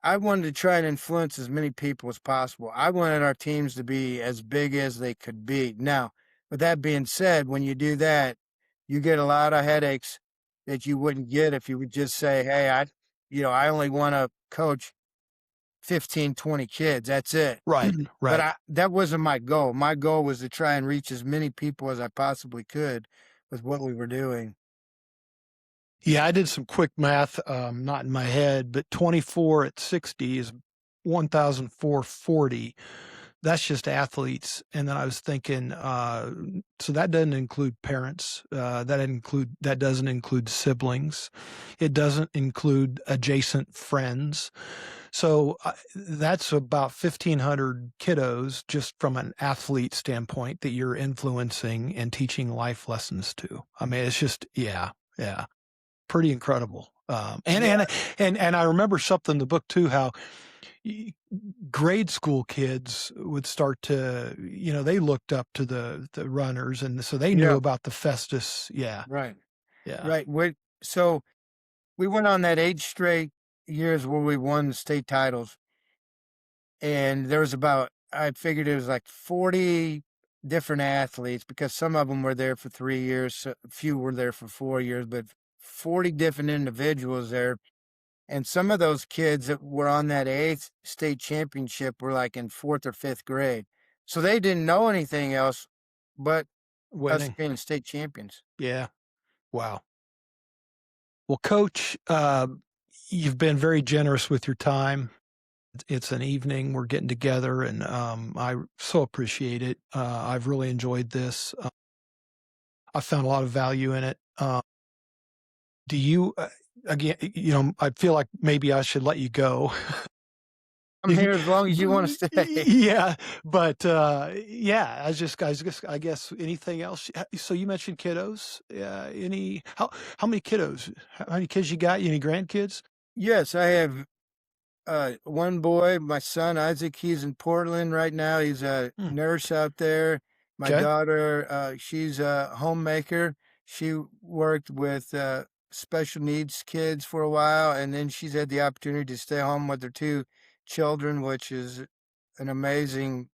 [SPEAKER 2] I wanted to try and influence as many people as possible. I wanted our teams to be as big as they could be. Now, with that being said, when you do that, you get a lot of headaches that you wouldn't get if you would just say, "Hey, I only want to coach 15, 20 kids. That's it."
[SPEAKER 1] right,
[SPEAKER 2] But
[SPEAKER 1] right.
[SPEAKER 2] that wasn't my goal. My goal was to try and reach as many people as I possibly could with what we were doing.
[SPEAKER 1] Yeah, I did some quick math, not in my head, but 24 at 60 is 1,440. That's just athletes, and then I was thinking, so that doesn't include parents, that doesn't include siblings, it doesn't include adjacent friends. So, that's about 1,500 kiddos just from an athlete standpoint that you're influencing and teaching life lessons to. I mean, it's just yeah, yeah. Pretty incredible. And
[SPEAKER 2] Yeah,
[SPEAKER 1] and I remember something in the book too, how y grade school kids would start to they looked up to the runners, and so they knew
[SPEAKER 2] yeah,
[SPEAKER 1] about the Festus yeah,
[SPEAKER 2] right,
[SPEAKER 1] yeah.
[SPEAKER 2] right. So we went on that 8 straight years where we won state titles, and there was about I figured it was like 40 different athletes because some of them were there for 3 years, so a few were there for 4 years, but 40 different individuals there. And some of those kids that were on that 8th state championship were like in 4th or 5th grade. So they didn't know anything else but us
[SPEAKER 1] Winning.
[SPEAKER 2] being state champions.
[SPEAKER 1] Yeah. Wow. Well, coach, you've been very generous with your time. It's an evening, we're getting together, and, I so appreciate it. I've really enjoyed this. I found a lot of value in it. Do you, again, I feel like maybe I should let you go.
[SPEAKER 2] I'm here as long as you want to stay.
[SPEAKER 1] Yeah, but, yeah, I guess anything else? So you mentioned kiddos. How many kiddos? How many kids you got? Any grandkids?
[SPEAKER 2] Yes, I have one boy, my son Isaac, he's in Portland right now. He's a
[SPEAKER 1] Hmm,
[SPEAKER 2] nurse out there. My
[SPEAKER 1] 'kay.
[SPEAKER 2] daughter, she's a homemaker. She worked with special needs kids for a while, and then she's had the opportunity to stay home with her 2 children, which is an amazing.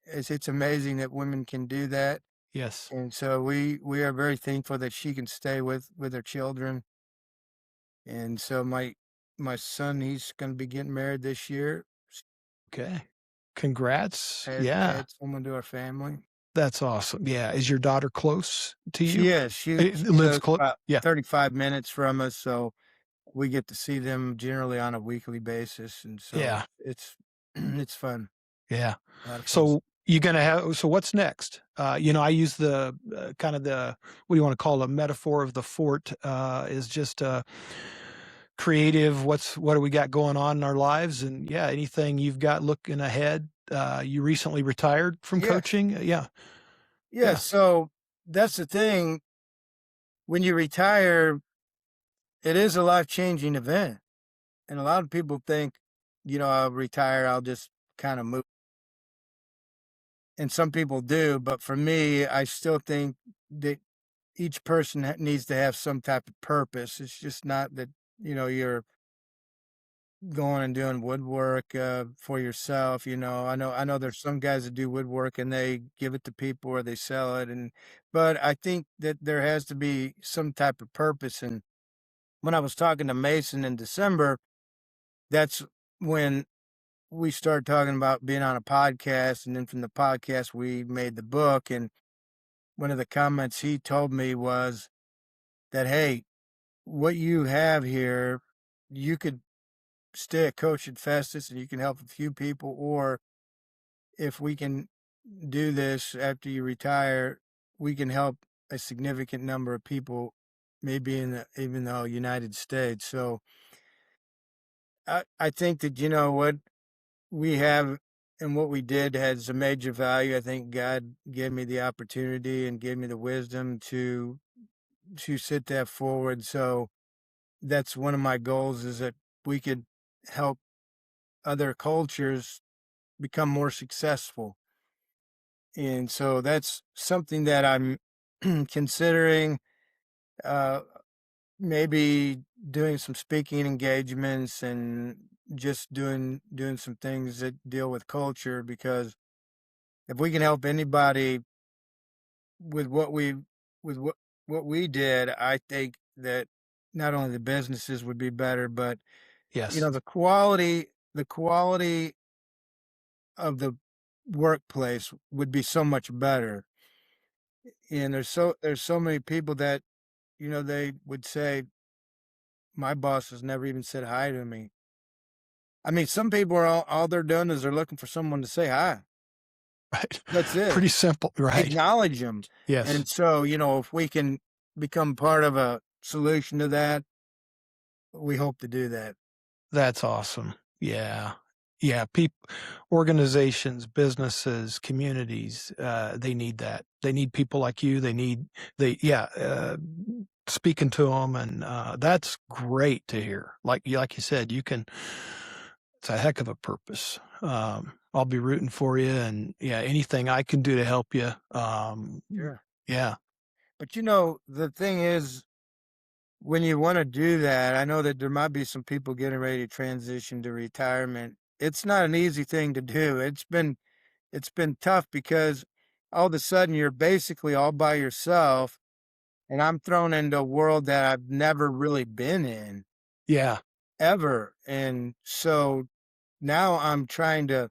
[SPEAKER 2] It's amazing that women can do that,
[SPEAKER 1] Yes.
[SPEAKER 2] and so we are very thankful that she can stay with her children. And so my son, he's going to be getting married this year.
[SPEAKER 1] Okay. Congrats. Yeah.
[SPEAKER 2] Add someone to our family.
[SPEAKER 1] That's awesome. Yeah. Is your daughter close to
[SPEAKER 2] She
[SPEAKER 1] you?
[SPEAKER 2] is. She
[SPEAKER 1] Lives
[SPEAKER 2] lives
[SPEAKER 1] close.
[SPEAKER 2] about
[SPEAKER 1] Yeah.
[SPEAKER 2] 35 minutes from us, so we get to see them generally on a weekly basis, and so
[SPEAKER 1] Yeah.
[SPEAKER 2] it's it's fun.
[SPEAKER 1] Yeah.
[SPEAKER 2] A lot of fun.
[SPEAKER 1] So you're gonna have so what's next? I use the kind of the what do you want to call a metaphor of the fort is just creative. What do we got going on in our lives? And yeah, anything you've got looking ahead. You recently retired from
[SPEAKER 2] Yes.
[SPEAKER 1] coaching. Yeah,
[SPEAKER 2] Yes,
[SPEAKER 1] yeah,
[SPEAKER 2] so that's the thing. When you retire, it is a life-changing event, and a lot of people think, I'll retire, I'll just kinda move. and some people do, but for me, I still think that each person needs to have some type of purpose. It's just not that, you're going and doing woodwork, for yourself. I know there's some guys that do woodwork and they give it to people or they sell it, but I think that there has to be some type of purpose. And when I was talking to Mason in December, that's when we started talking about being on a podcast, and then from the podcast we made the book. And one of the comments he told me was that, hey, what you have here, you could stay a coach at Festus and you can help a few people, or if we can do this after you retire, we can help a significant number of people, maybe even the United States. So I think that, what we have and what we did has a major value. I think God gave me the opportunity and gave me the wisdom to sit that forward. So that's one of my goals, is that we could help other cultures become more successful. And so that's something that I'm considering, uh, maybe doing some speaking engagements and just doing some things that deal with culture, because if we can help anybody with what we did, I think that not only the businesses would be better, but
[SPEAKER 1] Yes.
[SPEAKER 2] the quality of the workplace would be so much better. And there's so many people that, they would say, my boss has never even said hi to me. I mean, some people are all they're doing is they're looking for someone to say hi.
[SPEAKER 1] Right.
[SPEAKER 2] That's it.
[SPEAKER 1] Pretty simple. Right.
[SPEAKER 2] Acknowledge them.
[SPEAKER 1] Yes.
[SPEAKER 2] And so, if we can become part of a solution to that, we hope to do that.
[SPEAKER 1] That's awesome. Yeah. Yeah. People, organizations, businesses, communities, they need that. They need people like you. Speaking to them. And that's great to hear. Like you said, it's a heck of a purpose. I'll be rooting for you. And yeah, anything I can do to help you.
[SPEAKER 2] Sure.
[SPEAKER 1] Yeah.
[SPEAKER 2] But the thing is, when you want to do that, I know that there might be some people getting ready to transition to retirement. It's not an easy thing to do. It's been tough, because all of a sudden you're basically all by yourself, and I'm thrown into a world that I've never really been in,
[SPEAKER 1] Yeah.
[SPEAKER 2] ever. And so now I'm trying to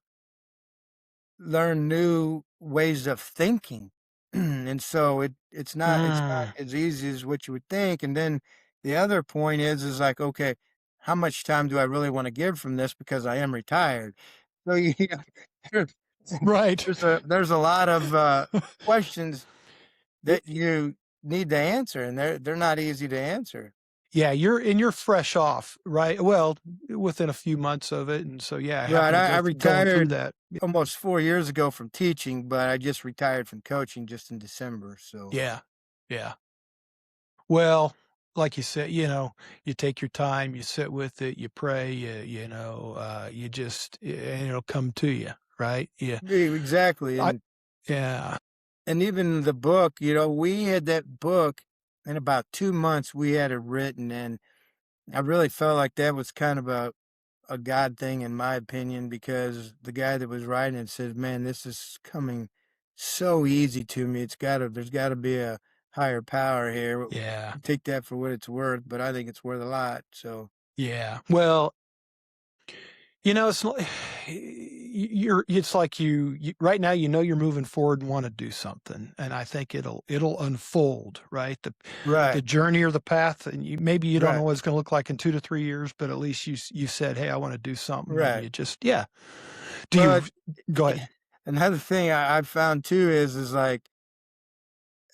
[SPEAKER 2] learn new ways of thinking. And so it's not
[SPEAKER 1] Mm,
[SPEAKER 2] as easy as what you would think. And then the other point is like, okay, how much time do I really want to give from this, because I am retired? So there's
[SPEAKER 1] right.
[SPEAKER 2] there's a lot of questions that you need to answer, and they're not easy to answer.
[SPEAKER 1] Yeah, you're fresh off, right? Well, within a few months of it, and so, yeah,
[SPEAKER 2] Right.
[SPEAKER 1] happy to
[SPEAKER 2] I
[SPEAKER 1] going through
[SPEAKER 2] retired
[SPEAKER 1] that.
[SPEAKER 2] almost 4 years ago from teaching, but I just retired from coaching just in December. So
[SPEAKER 1] Yeah, yeah. Well, like you said, you take your time, you sit with it, you pray, you just and it'll come to you, right? Yeah.
[SPEAKER 2] exactly.
[SPEAKER 1] I
[SPEAKER 2] And
[SPEAKER 1] yeah.
[SPEAKER 2] even the book, we had that book in about 2 months. We had it written, and I really felt like that was kind of a God thing, in my opinion, because the guy that was writing it said, "Man, this is coming so easy to me. There's gotta be a higher power here."
[SPEAKER 1] Yeah.
[SPEAKER 2] Take that for what it's worth, but I think it's worth a lot. So
[SPEAKER 1] Yeah. Well, it's like it's like you right now, you're moving forward and wanna do something, and I think it'll unfold, right? The
[SPEAKER 2] right,
[SPEAKER 1] journey or the path, and maybe you don't know
[SPEAKER 2] right,
[SPEAKER 1] what it's gonna look like in 2 to 3 years, but at least you said, "Hey, I wanna do something," and
[SPEAKER 2] right.
[SPEAKER 1] you just yeah. Do you
[SPEAKER 2] But
[SPEAKER 1] Go ahead.
[SPEAKER 2] another thing I've found too is like,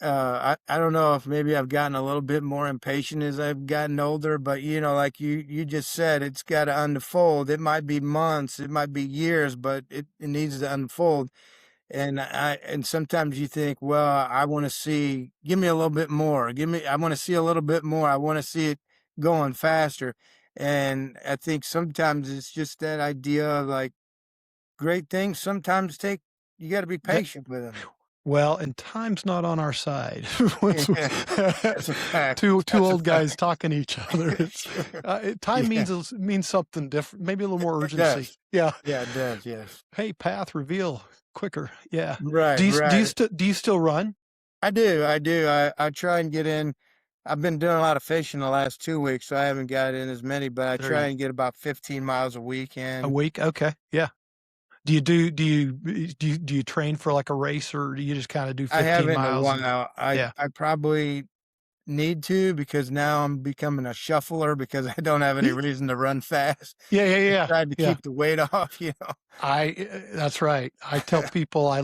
[SPEAKER 2] I don't know if maybe I've gotten a little bit more impatient as I've gotten older, but like you just said, it's got to unfold. It might be months, it might be years, but it needs to unfold. And sometimes you think, well, I want to give me a little bit more. I want to see a little bit more. I want to see it going faster. And I think sometimes it's just that idea of like, great things sometimes take, You got to be
[SPEAKER 1] That
[SPEAKER 2] patient with them.
[SPEAKER 1] well, and time's not on our side.
[SPEAKER 2] Yeah, that's a fact.
[SPEAKER 1] Two
[SPEAKER 2] That's a
[SPEAKER 1] old guys
[SPEAKER 2] fact.
[SPEAKER 1] talking to each other. It's,
[SPEAKER 2] Sure.
[SPEAKER 1] time
[SPEAKER 2] Yeah,
[SPEAKER 1] means something different, maybe a little more
[SPEAKER 2] it
[SPEAKER 1] urgency.
[SPEAKER 2] does.
[SPEAKER 1] Yeah.
[SPEAKER 2] Yeah, it does. Yes.
[SPEAKER 1] Hey, path reveal quicker. Yeah.
[SPEAKER 2] Right, right.
[SPEAKER 1] Do you still run?
[SPEAKER 2] I do. I do. I try and get in. I've been doing a lot of fishing the last 2 weeks, so I haven't got in as many, but I
[SPEAKER 1] There
[SPEAKER 2] try
[SPEAKER 1] you
[SPEAKER 2] and get about 15 miles a
[SPEAKER 1] a
[SPEAKER 2] weekend.
[SPEAKER 1] week. Okay. Yeah. Do you train for like a race, or do you just kind of do
[SPEAKER 2] I
[SPEAKER 1] 15
[SPEAKER 2] haven't in a
[SPEAKER 1] miles and
[SPEAKER 2] while.
[SPEAKER 1] yeah.
[SPEAKER 2] I probably need to because now I'm becoming a shuffler because I don't have any
[SPEAKER 1] Ye-
[SPEAKER 2] reason to run fast.
[SPEAKER 1] Yeah, yeah,
[SPEAKER 2] I
[SPEAKER 1] yeah.
[SPEAKER 2] tried to
[SPEAKER 1] Yeah.
[SPEAKER 2] keep the weight off, you know.
[SPEAKER 1] That's right. I tell people I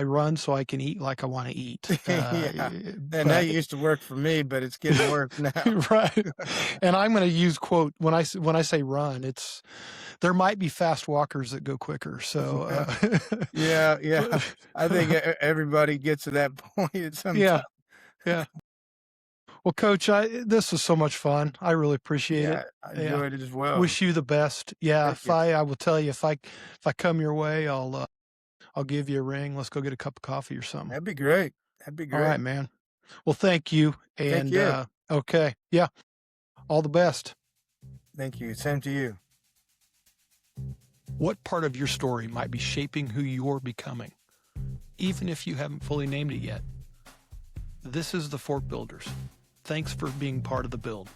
[SPEAKER 1] run so I can eat like I want to eat.
[SPEAKER 2] Yeah. And that
[SPEAKER 1] But
[SPEAKER 2] used to work for me, but it's getting worse now.
[SPEAKER 1] right. And I'm going to use quote when I say run, it's there might be fast walkers that go quicker. So,
[SPEAKER 2] Yeah, yeah.
[SPEAKER 1] but
[SPEAKER 2] I think everybody gets to that point at some
[SPEAKER 1] yeah,
[SPEAKER 2] time.
[SPEAKER 1] yeah. Well, Coach, this was so much fun. I really appreciate it.
[SPEAKER 2] Yeah, I
[SPEAKER 1] Yeah.
[SPEAKER 2] enjoyed it as well.
[SPEAKER 1] Wish you the best. Yeah.
[SPEAKER 2] Thank you.
[SPEAKER 1] I will tell you if I come your way, I'll give you a ring. Let's go get a cup of coffee or something.
[SPEAKER 2] That'd be great. That'd be
[SPEAKER 1] All right,
[SPEAKER 2] great.
[SPEAKER 1] man. Well, thank you.
[SPEAKER 2] Thank
[SPEAKER 1] And,
[SPEAKER 2] you.
[SPEAKER 1] okay. Yeah. All the best.
[SPEAKER 2] Thank you. Same to you.
[SPEAKER 1] What part of your story might be shaping who you're becoming, even if you haven't fully named it yet? This is the Fort Builders. Thanks for being part of the build.